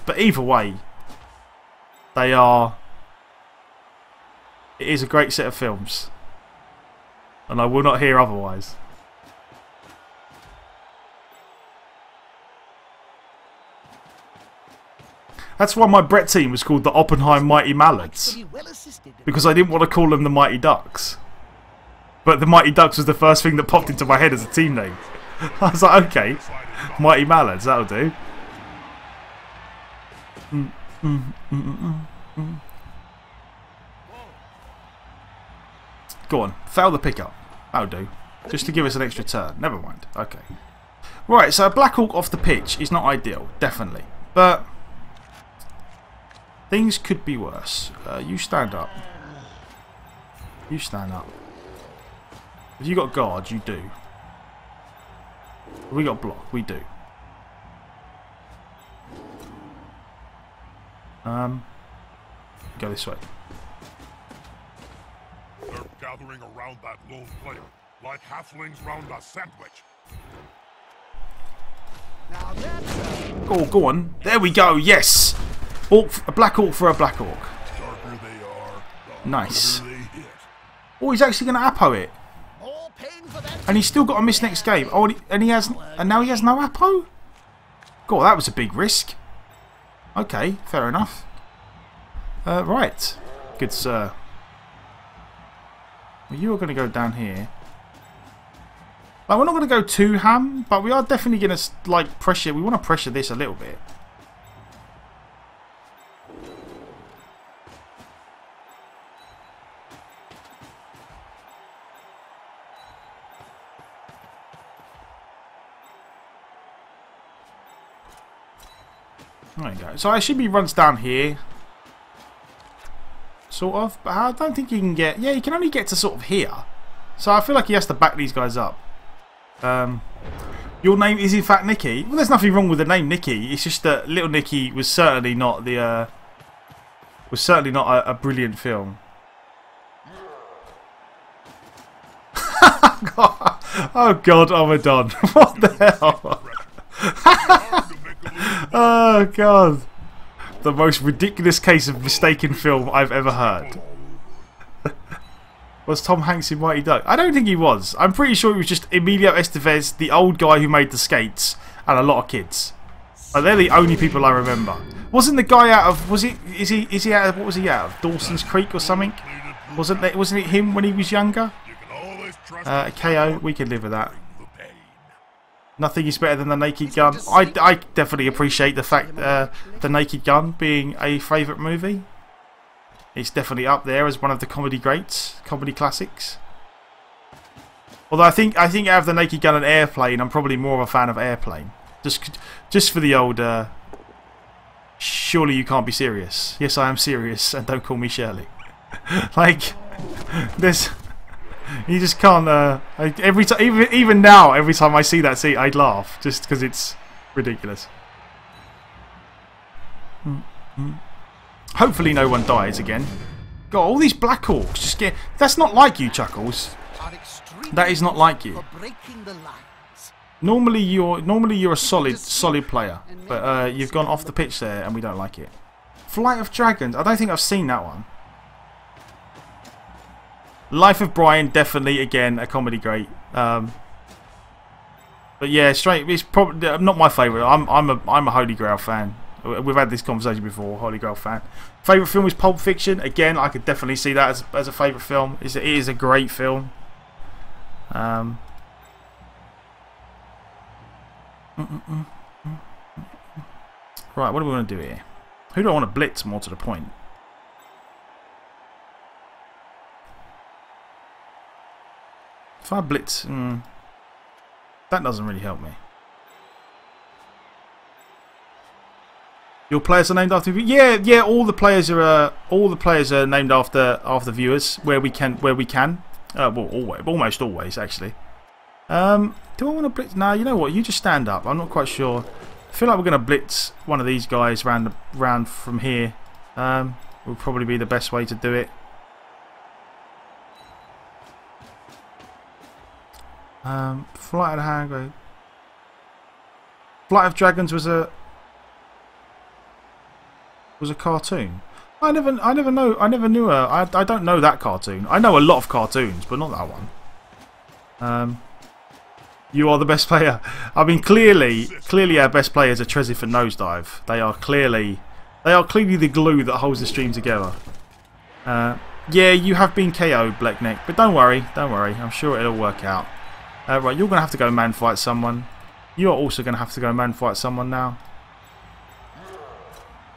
But either way, they are. It is a great set of films, and I will not hear otherwise. That's why my Brett team was called the Oppenheim Mighty Mallards, because I didn't want to call them the Mighty Ducks. But the Mighty Ducks was the first thing that popped into my head as a team name. I was like, okay, Mighty Mallards, that'll do. Go on, fail the pickup. That'll do. Just to give us an extra turn. Never mind. Okay. Right, so a Black Hawk off the pitch is not ideal, definitely. But things could be worse. You stand up. You stand up. If you got guard, you do. If we got block, we do. Go this way. They're gathering around that lone player, like halflings round a sandwich. Now that's Oh, go on. There we go. Yes. A Black Hawk for a Black Hawk. Darker they are, the Nice. harder they hit. Oh, he's actually going to Apo it. more pain for that And he's still got to miss next game. Oh, and now he has no Apo? God, that was a big risk. Okay, fair enough. Right. Good sir. Well, you are going to go down here. Like, we're not going to go too ham, but we are definitely going to, like, pressure. We want to pressure this a little bit. There you go. So I should be runs down here. Sort of. But I don't think you can get... Yeah, you can only get to sort of here. So I feel like he has to back these guys up. Your name is in fact Nicky. Well, there's nothing wrong with the name Nicky. It's just that Little Nicky was certainly not the... a brilliant film. Oh God, Ramadan. What the hell? Oh God. The most ridiculous case of mistaken film I've ever heard. Was Tom Hanks in Mighty Duck? I don't think he was. I'm pretty sure he was just Emilio Estevez, the old guy who made the skates, and a lot of kids. Like, they're the only people I remember. Wasn't the guy out of... Was he? Is he out of... What was he out of? Dawson's Creek or something? Wasn't it him when he was younger? KO. We can live with that. Nothing is better than the Naked Gun. I definitely appreciate the fact the Naked Gun being a favourite movie. It's definitely up there as one of the comedy greats, comedy classics. Although I think out of the Naked Gun and Airplane, I'm probably more of a fan of Airplane. Just for the old. Surely you can't be serious. Yes, I am serious, and don't call me Shirley. Like, there's. You just can't. Every time, even now, every time I see that scene, I'd laugh just because it's ridiculous. Hopefully, no one dies again. God, all these Black Orcs just get. That's not like you, Chuckles. That is not like you. Normally, you're a solid player, but you've gone off the pitch there, and we don't like it. Flight of Dragons. I don't think I've seen that one. Life of Brian, definitely, again, a comedy great. But yeah, it's probably not my favourite. I'm a Holy Grail fan. We've had this conversation before. Holy Grail fan. Favourite film is Pulp Fiction. Again, I could definitely see that as a favourite film. It is a great film. Right, what do we want to do here? Who do I want to blitz more to the point? If I blitz, that doesn't really help me. Your players are named after yeah. All the players are named after viewers where we can. Well, almost always actually. Do I want to blitz? No, you know what? You just stand up. I'm not quite sure. I feel like we're going to blitz one of these guys round from here. Will probably be the best way to do it. Flight of the Hand. Flight of Dragons was a cartoon. I never knew I don't know that cartoon. I know a lot of cartoons, but not that one. You are the best player. I mean, clearly our best players are Trezif and Nosedive. They are clearly the glue that holds the stream together. Yeah, you have been KO'd, Blackneck, but don't worry. I'm sure it'll work out. Right, you're going to have to go man fight someone. You are also going to have to go man fight someone now.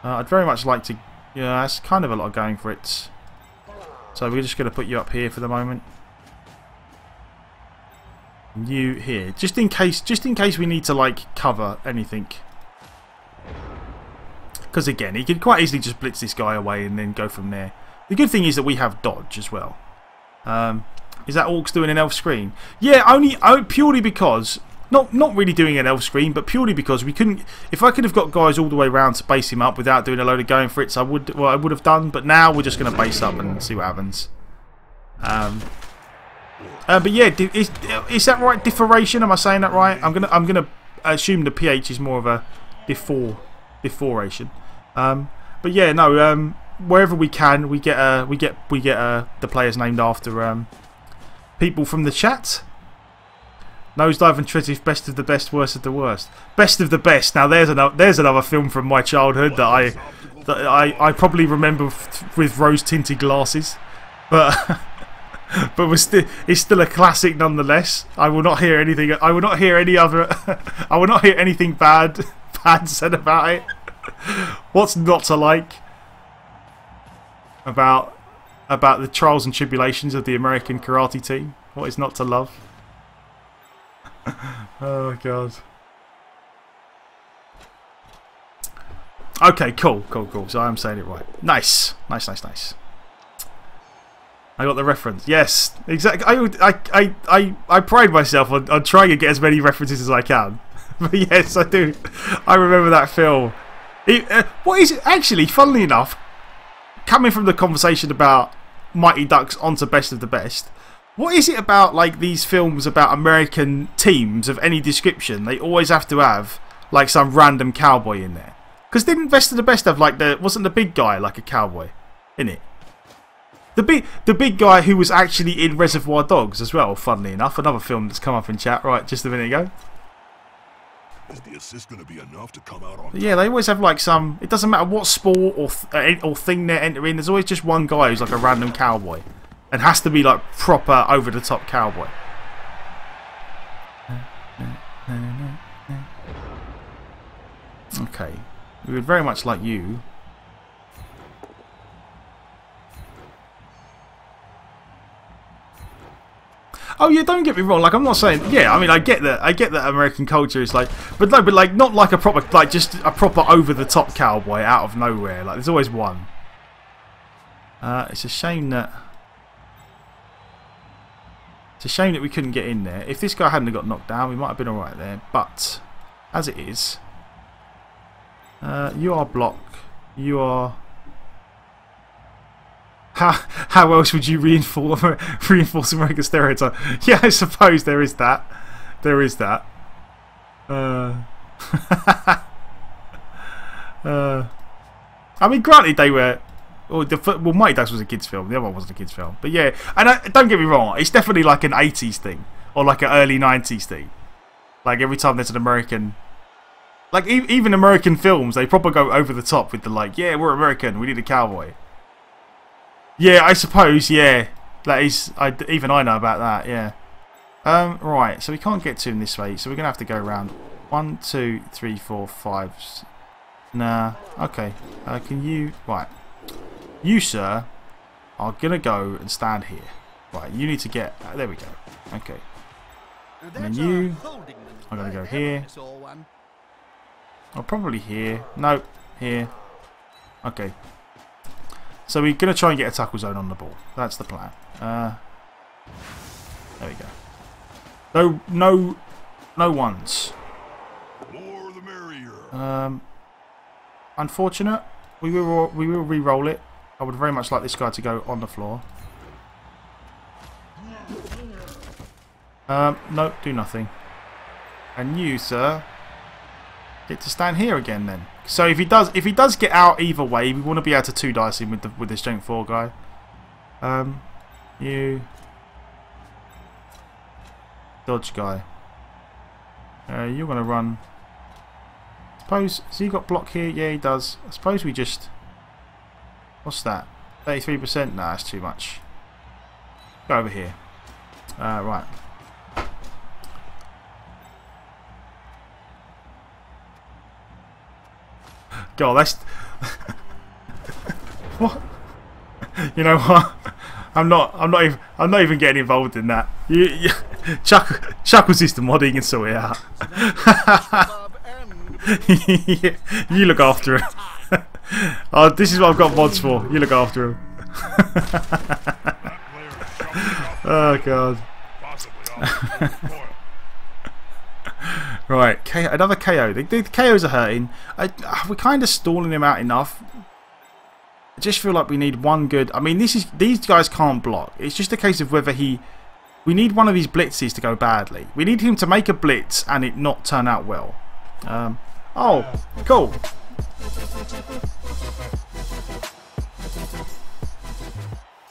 I'd very much like to... Yeah, that's kind of a lot going for it. So we're just going to put you up here for the moment. You here, just in case we need to like cover anything. Because again, he could quite easily just blitz this guy away and then go from there. The good thing is that we have dodge as well. Is that Orcs doing an elf screen? Yeah, purely because not really doing an elf screen, but purely because we couldn't. If I could have got guys all the way around to base him up without doing a load of going for it, so I would have done. But now we're just going to base up and see what happens. But yeah, is that right? Differation? Am I saying that right? I'm gonna assume the PH is more of a difforation. But yeah, no. Wherever we can, we get the players named after people from the chat. Nosedive and Tretif, best of the best, worst of the worst. Best of the best. Now there's another film from my childhood that I probably remember with rose-tinted glasses, but it's still a classic nonetheless. I will not hear anything. I will not hear any other. I will not hear anything bad said about it. What's not to like about the trials and tribulations of the American karate team? What is not to love? Oh god. Okay, cool. So I am saying it right. Nice. I got the reference. Yes, exactly. I pride myself on trying to get as many references as I can. But yes, I do. I remember that film. What is it? Actually, funnily enough, coming from the conversation about Mighty Ducks onto Best of the Best, what is it about like these films about American teams of any description? They always have to have like some random cowboy in there. Because didn't Best of the Best have like wasn't the big guy like a cowboy in it? The big guy who was actually in Reservoir Dogs as well. Funnily enough, another film that's come up in chat right just a minute ago. Is the assist going to be enough to come out on? Yeah, they always have like some. It doesn't matter what sport or thing they're entering. There's always just one guy who's like a random cowboy, and has to be like proper over the top cowboy. Okay, we would very much like you. Oh yeah, don't get me wrong. Like I'm not saying, yeah. I mean, I get that. I get that American culture is like, but no, but like not like a proper, like just a proper over the top cowboy out of nowhere. Like there's always one. It's a shame that we couldn't get in there. If this guy hadn't got knocked down, we might have been all right there. But as it is, you are block. You are. How else would you reinforce American stereotype? Yeah, I suppose there is that. There is that. I mean, granted, they were. Well, Mighty Ducks was a kids' film. The other one wasn't a kids' film. But yeah, and don't get me wrong, it's definitely like an 80s thing or like an early 90s thing. Like every time there's an American. Like even American films, they proper go over the top with the like, yeah, we're American, we need a cowboy. Yeah, I suppose, yeah. That is, even I know about that, yeah. Right, so we can't get to him this way, so we're going to have to go around. 1, 2, 3, 4, 5. Nah, okay. Can you, right. You, sir, are going to go and stand here. Right, you need to get, there we go. Okay. And then you are going to go here. Or probably here. No, here. Okay. So we're going to try and get a tackle zone on the ball. That's the plan. There we go. No ones. More the merrier. Unfortunate. We will re-roll it. I would very much like this guy to go on the floor. No, do nothing. And you, sir, get to stand here again then. So if he does get out either way, we want to be able to 2-dice him with the strength 4 guy. You dodge guy. You're gonna run. Suppose has he got block here? Yeah, he does. I suppose we just. What's that? 33%? Nah, that's too much. Go over here. Right. God, that's what? You know what? I'm not even getting involved in that. Chuckles system modding and sort it out. You look after him. Oh, this is what I've got mods for. You look after him. Oh god. Right, another KO. The KOs are hurting. We're kind of stalling him out enough. I just feel like we need one good. I mean, these guys can't block. It's just a case of whether we need one of these blitzes to go badly. We need him to make a blitz and it not turn out well. Oh, cool.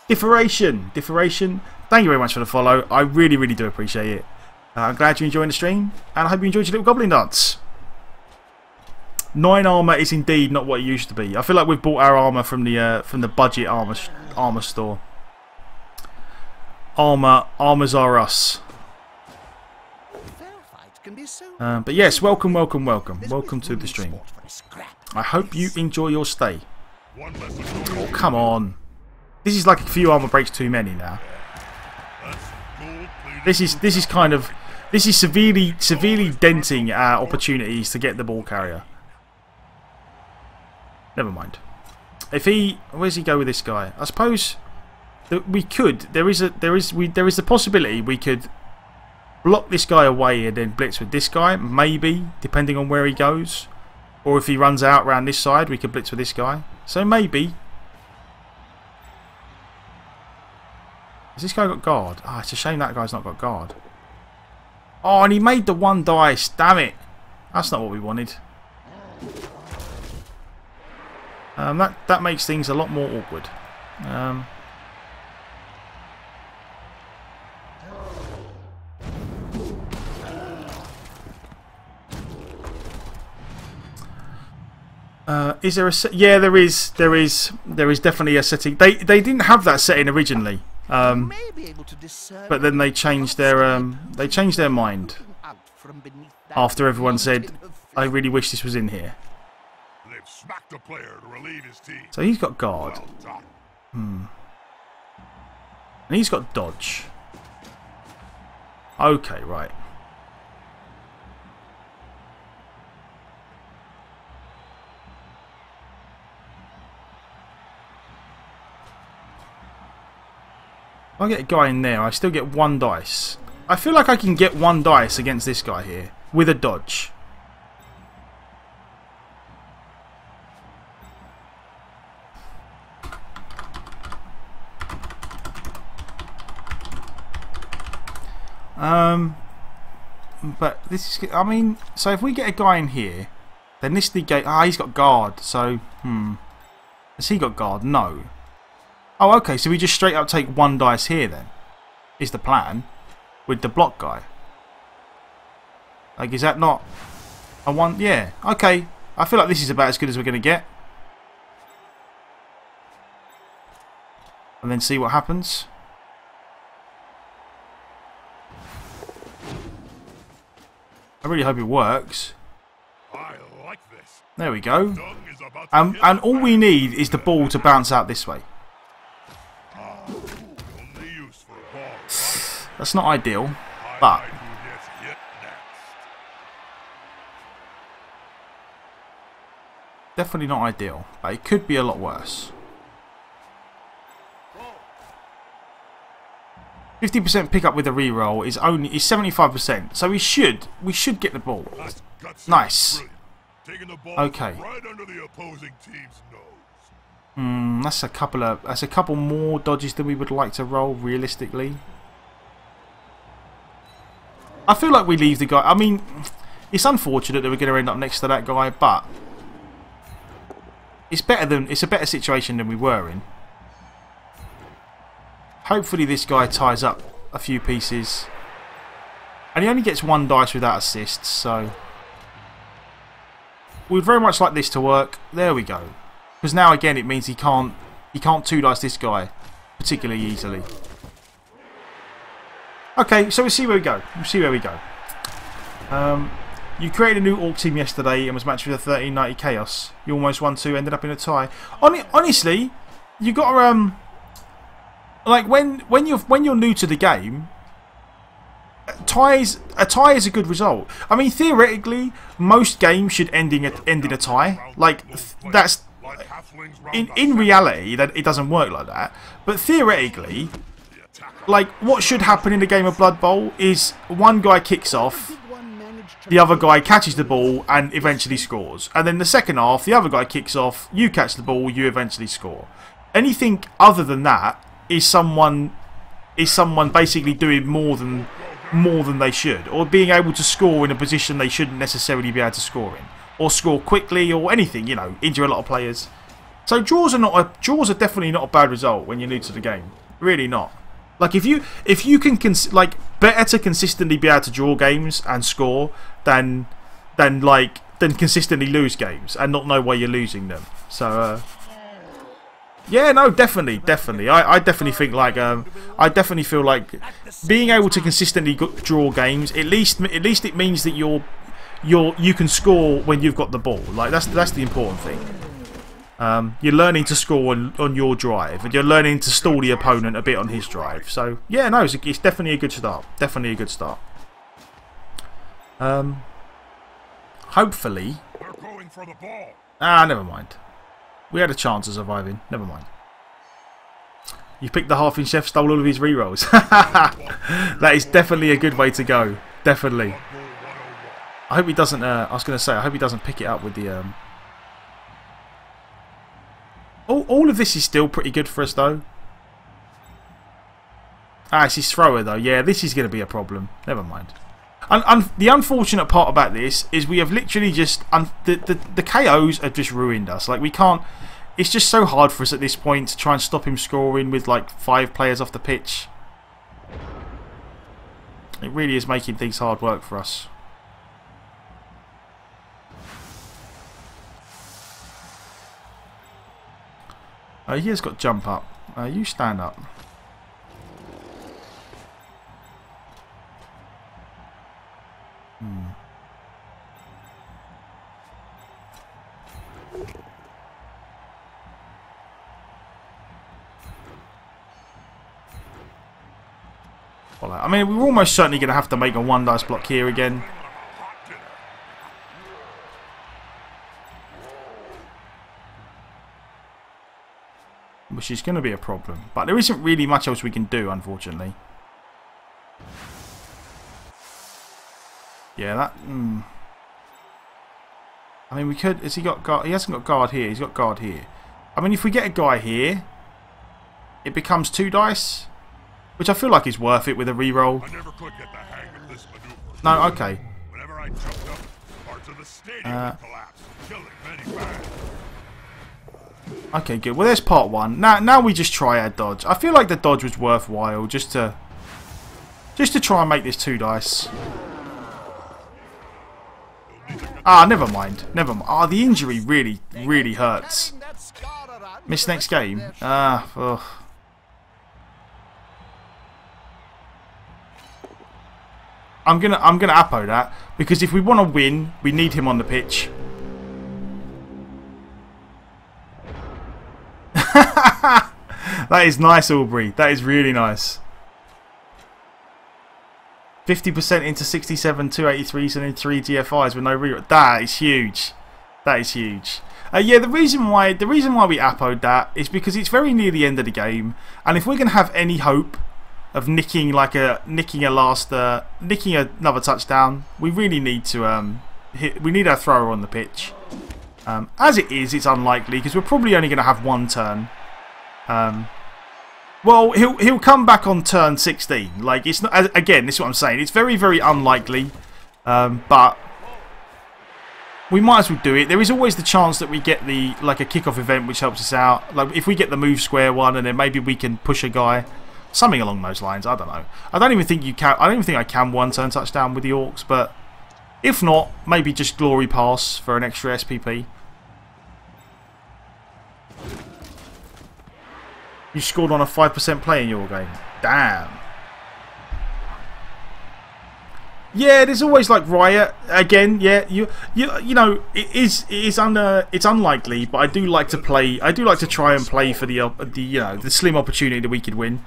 Differation. Thank you very much for the follow. I really do appreciate it. I'm glad you're enjoying the stream, and I hope you enjoyed your little goblin dance. 9 armour is indeed not what it used to be. I feel like we've bought our armour from the budget armour store. Armours are us. But yes, welcome to the stream. I hope you enjoy your stay. Oh, come on. This is like a few armour breaks too many now. This is severely denting our opportunities to get the ball carrier. Never mind. Where's he go with this guy? I suppose that we could. There is the possibility we could block this guy away and then blitz with this guy, maybe, depending on where he goes. Or if he runs out around this side, we could blitz with this guy. So maybe. Has this guy got guard? Ah, it's a shame that guy's not got guard. Oh, and he made the 1 dice. Damn it. That's not what we wanted. That makes things a lot more awkward. Is there a set? Yeah, there is definitely a setting. They didn't have that setting originally, but then they changed their mind after everyone said, "I really wish this was in here." They've smacked a player to relieve his team. So he's got guard, and he's got dodge. Okay, right. If I get a guy in there, I still get 1 dice. I feel like I can get 1 dice against this guy here with a dodge. But this is, I mean, so if we get a guy in here, then this negate. Ah, he's got guard. So, has he got guard? No. Oh, okay, so we just straight up take 1 dice here then, is the plan, with the block guy. Like, is that not a 1? Yeah, okay. I feel like this is about as good as we're going to get. And then see what happens. I really hope it works. I like this. There we go. And all we need is the ball to bounce out this way. That's not ideal, but definitely not ideal. But it could be a lot worse. 50% pickup with a reroll is 75%, so we should get the ball. Nice. Okay. That's a couple more dodges than we would like to roll realistically. I feel like we leave the guy. I mean, it's unfortunate that we're going to end up next to that guy, but it's a better situation than we were in. Hopefully this guy ties up a few pieces. And he only gets 1 dice without assists, so we'd very much like this to work. There we go. Because now again it means he can't 2 dice this guy particularly easily. Okay, so we'll see where we go. You created a new Orc team yesterday and was matched with a 1390 Chaos. You almost won 2, ended up in a tie. Honestly, you got to like when you're new to the game, a tie is a good result. I mean, theoretically, most games should end in a tie. Like that's in reality that it doesn't work like that. But theoretically, like what should happen in the game of Blood Bowl is one guy kicks off, the other guy catches the ball and eventually scores, and then the second half, the other guy kicks off, you catch the ball, you eventually score. Anything other than that is someone basically doing more than they should, or being able to score in a position they shouldn't necessarily be able to score in, or score quickly, or anything. You know, injure a lot of players. So draws are definitely not a bad result when you're new to the game. Really not. Like if you can like better to consistently be able to draw games and score than consistently lose games and not know why you're losing them. So yeah, no, definitely. I definitely think like I definitely feel like being able to consistently draw games, at least it means that you can score when you've got the ball. Like that's the important thing. You're learning to score on your drive, and you're learning to stall the opponent a bit on his drive. So yeah, no, it's definitely a good start. Definitely a good start. Hopefully. They're going for the ball. Ah, never mind. We had a chance of surviving. Never mind. You picked the half-inch chef, stole all of his rerolls. That is definitely a good way to go. Definitely. I hope he doesn't. I was going to say, I hope he doesn't pick it up with the. All of this is still pretty good for us, though. Ah, it's his thrower, though. Yeah, this is going to be a problem. Never mind. The unfortunate part about this is we have literally just the KOs have just ruined us. Like we can't. It's just so hard for us at this point to try and stop him scoring with like 5 players off the pitch. It really is making things hard work for us. He has got jump up. You stand up. I mean, we're almost certainly going to have to make a 1 dice block here again. Which is going to be a problem. But there isn't really much else we can do, unfortunately. Yeah, that... I mean, we could... Has he got guard? He hasn't got guard here. He's got guard here. I mean, if we get a guy here, it becomes 2 dice. Which I feel like is worth it with a reroll. I never could get the hang of this maneuver. No, okay. Whenever I jumped up, parts of the stadium would collapse, killing many fans. Okay, good. Well, there's part 1. Now we just try our dodge. I feel like the dodge was worthwhile just to try and make this 2 dice. Ah, never mind. Never mind. Ah, the injury really hurts. Miss next game. Ah, ugh. I'm gonna Apo that because if we want to win, we need him on the pitch. That is nice, Aubrey. That is really nice. 50% into 67, 283s, and then 3 GFIs with no reroll. That is huge. That is huge. Yeah, the reason why we Apo'd that is because it's very near the end of the game, and if we're gonna have any hope of nicking another touchdown, we really need to we need our thrower on the pitch. As it is, it's unlikely because we're probably only going to have 1 turn. Well, he'll come back on turn 16. Like it's not. Again, this is what I'm saying. It's very unlikely, but we might as well do it. There is always the chance that we get a kickoff event which helps us out. Like if we get the move square one, and then maybe we can push a guy. Something along those lines. I don't know. I don't even think I can 1 turn touchdown with the Orcs, but if not, maybe just glory pass for an extra SPP. You scored on a 5% play in your game. Damn. Yeah, there's always like riot again. Yeah, you know it's unlikely, but I do like to play. I do like to try and play for the slim opportunity that we could win.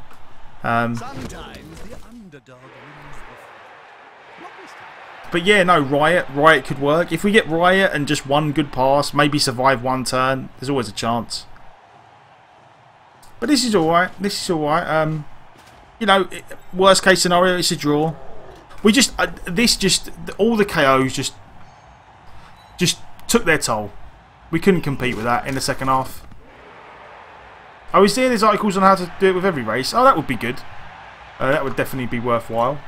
But yeah, no, riot could work. If we get riot and just 1 good pass, maybe survive 1 turn, there's always a chance. But this is alright. This is alright. You know, worst case scenario, it's a draw. We just all the KOs just took their toll. We couldn't compete with that in the second half. Oh, is there's articles on how to do it with every race? Oh, that would be good. That would definitely be worthwhile.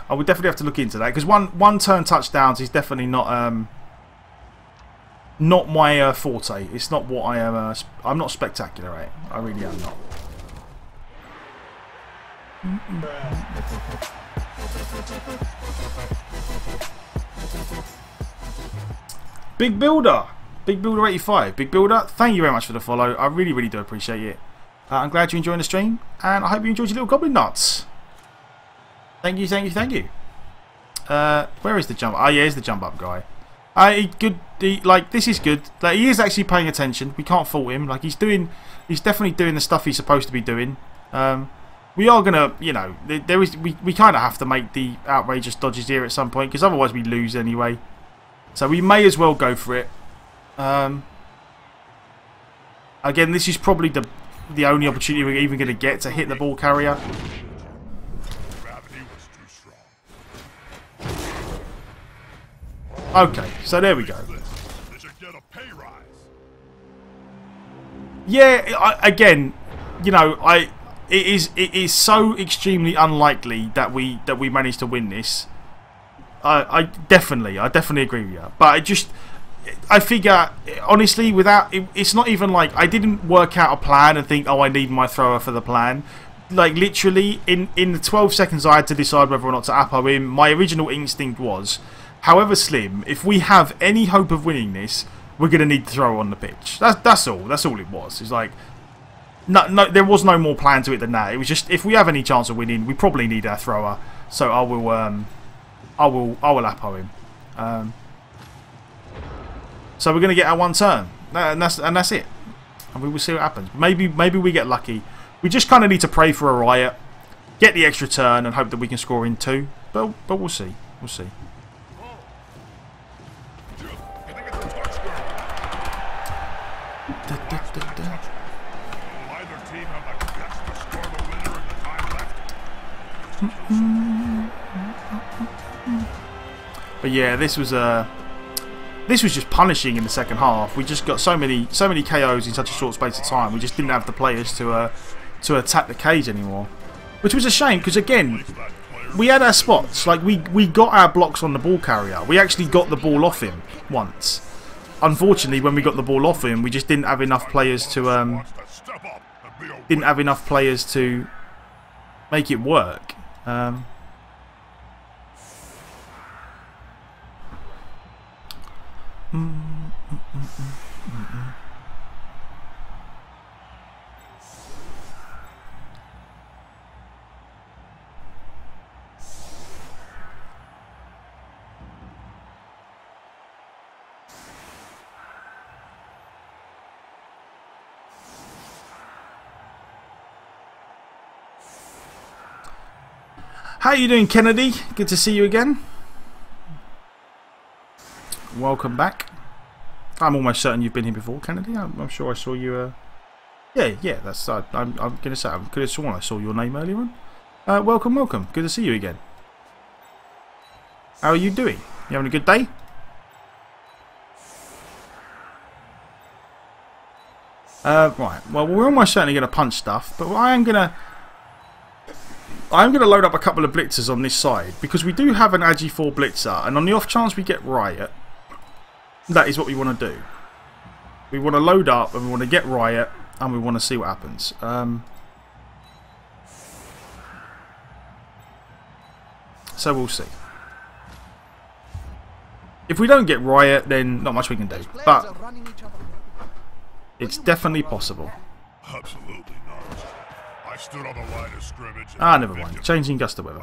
I would definitely have to look into that because one turn touchdowns is definitely not my forte. It's not what I am. I'm not spectacular at. I really am not. Big Builder. Big Builder 85. Big Builder, thank you very much for the follow. I really, really do appreciate it. I'm glad you're enjoying the stream, and I hope you enjoyed your little goblin nuts. Thank you, thank you, thank you. Where is the jump? Oh yeah, here's the jump up guy. Like this is good. Like he is actually paying attention. We can't fault him. Like he's definitely doing the stuff he's supposed to be doing. We are gonna, you know, we kind of have to make the outrageous dodges here at some point because otherwise we lose anyway. So we may as well go for it. Again, this is probably the only opportunity we're even going to get to hit the ball carrier. Okay, so there we go. Yeah, again, you know, it is so extremely unlikely that we manage to win this. I definitely agree with you, but I figure honestly, it's not even like I didn't work out a plan and think, oh, I need my thrower for the plan. Like literally, in the 12 seconds I had to decide whether or not to Apo him, my original instinct was, however slim, if we have any hope of winning this, we're gonna need the thrower on the pitch. That's all. That's all it was. It's like no, there was no more plan to it than that. It was just if we have any chance of winning, we probably need our thrower. So I will Apo him. So we're going to get our one turn, and that's it. And we will see what happens. Maybe we get lucky. We just kind of need to pray for a riot, get the extra turn, and hope that we can score in 2. But we'll see. We'll see. But yeah, this was just punishing in the second half. We just got so many KOs in such a short space of time. We just didn't have the players to attack the cage anymore, which was a shame because again, we had our spots. Like we got our blocks on the ball carrier. We actually got the ball off him once. Unfortunately, when we got the ball off him, we just didn't have enough players to make it work. How are you doing, Kennedy? Good to see you again. Welcome back. I'm almost certain you've been here before, Kennedy. I'm sure I saw you. Yeah. That's. I'm going to say I could have sworn I saw your name earlier on. Welcome. Good to see you again. How are you doing? You having a good day? Right. Well, we're almost certainly going to punch stuff, but I'm going to load up a couple of blitzers on this side because we do have an Agi 4 blitzer, and on the off chance we get Riot, that is what we want to do. We want to load up and we want to get Riot and we want to see what happens. So we'll see. If we don't get Riot, then not much we can do, but it's definitely possible. Absolutely not. I stood on the line of scrimmage. Never mind. Changing gust of weather.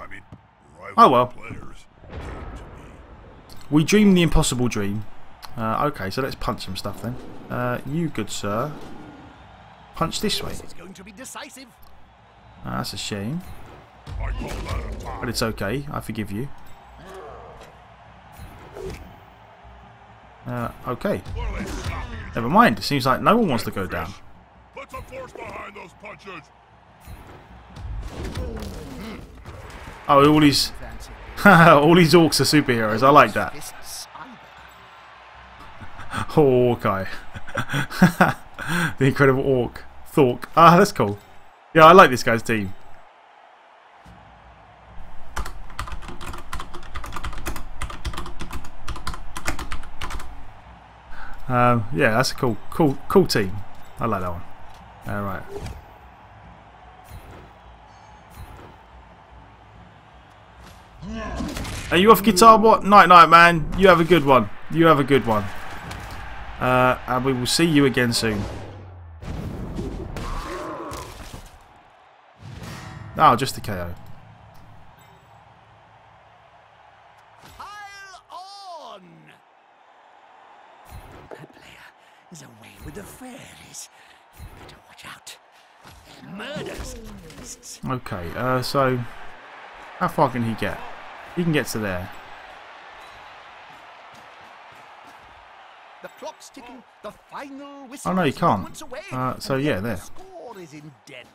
Oh well. We dreamed the impossible dream. Okay, so let's punch some stuff then. You good sir. Punch this way. That's a shame. But it's okay. I forgive you. Okay. Never mind. It seems like no one wants to go down. Put some force behind those punches. Oh, all these orcs are superheroes. I like that. Oh, okay. The incredible orc. Thork. Ah, that's cool. Yeah, I like this guy's team. Yeah, that's a cool team. I like that one. Alright. Are you off guitar bot? Night night, man. You have a good one. You have a good one. And we will see you again soon. Oh, just a KO. Pile on! That player is away with the fairies. Better watch out. Murders. Okay, so how far can he get? He can get to there. The clock's ticking. The final whistle. Oh no, you is can't. moments away, So and yeah, yet there. The score is in deadlock.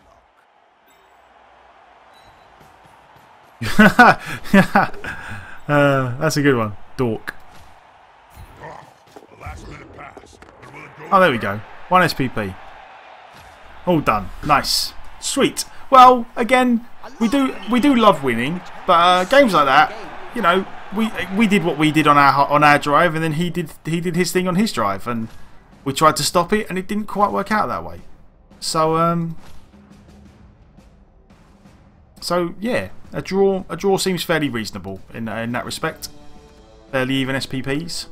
That's a good one. Dork. A last-minute pass. But will it go Oh, there we go. 1 SPP. All done. Nice. Sweet. Well, again, we do love winning, but games like that, you know, we did what we did on our drive, and then he did his thing on his drive, and we tried to stop it, and it didn't quite work out that way. So yeah, a draw seems fairly reasonable in that respect. Fairly even SPPs.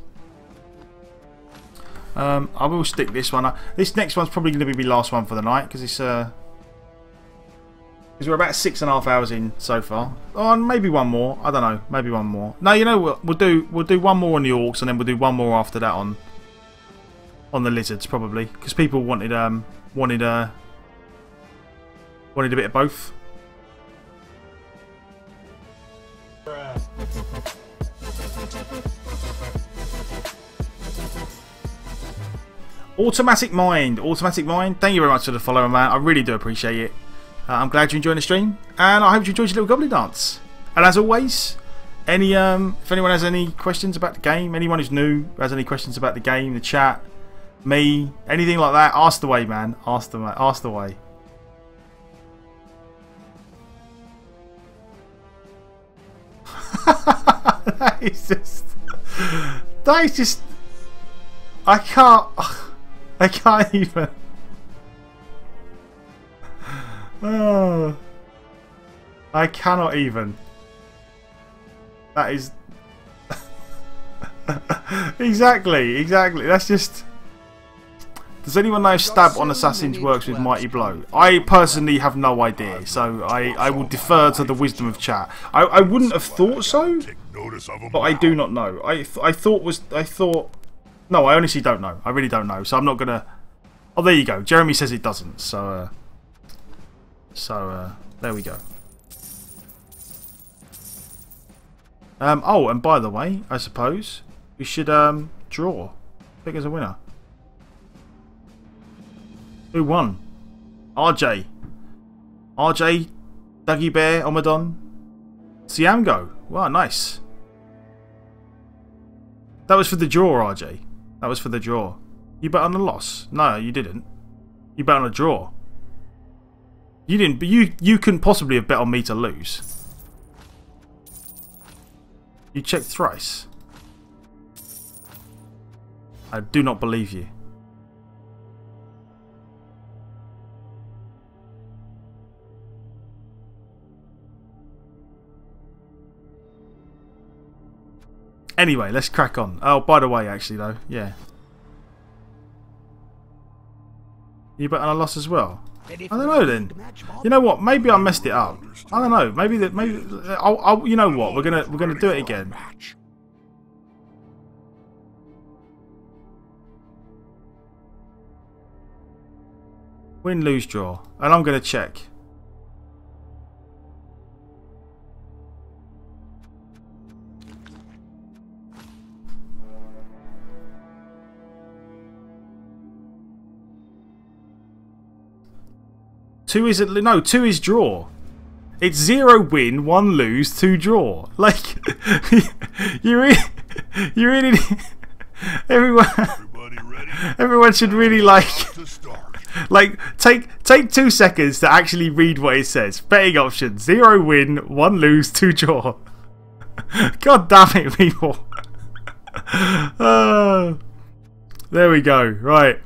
I will stick this one. This next one's probably going to be my last one for the night because it's because we're about 6.5 hours in so far. Oh, and maybe one more. I don't know. Maybe one more. No, you know what? We'll do one more on the Orcs, and then we'll do one more after that on the Lizards probably because people wanted a bit of both. Automatic Mind. Thank you very much for the follow, man. I really do appreciate it. I'm glad you enjoyed the stream, and I hope you enjoyed your little goblin dance. And as always, if anyone has any questions about the game, anyone who's new has any questions about the game, the chat, me, anything like that, ask away, man. Ask away. That is just. I can't even. Oh, I cannot even. That is exactly. That's just. Does anyone know if stab on assassins works with mighty blow? I personally have no idea, so I will defer to the wisdom of chat. I wouldn't have thought so, but I do not know. I thought. No, I honestly don't know. I really don't know. So I'm not gonna. Oh, there you go. Jeremy says it doesn't. So there we go. Oh, and by the way, I suppose we should draw. Pick as a winner. Who won? RJ. RJ, Dougie Bear, Omadon, Siamgo. Wow, nice. That was for the draw, RJ. That was for the draw. You bet on a loss? No, you didn't. You bet on a draw. You didn't, but you couldn't possibly have bet on me to lose. You checked thrice. I do not believe you. Anyway, let's crack on. Oh, by the way, actually, though, yeah. You bet on a loss as well? I don't know then. You know what? Maybe I messed it up. I don't know. Maybe I'll you know what? We're gonna do it again. Win, lose, draw, and I'm gonna check. Two is draw. It's 0 win, 1 lose, 2 draw. Like you really everyone should really like take 2 seconds to actually read what it says. Betting options: 0 win, 1 lose, 2 draw. God damn it, people. There we go. Right.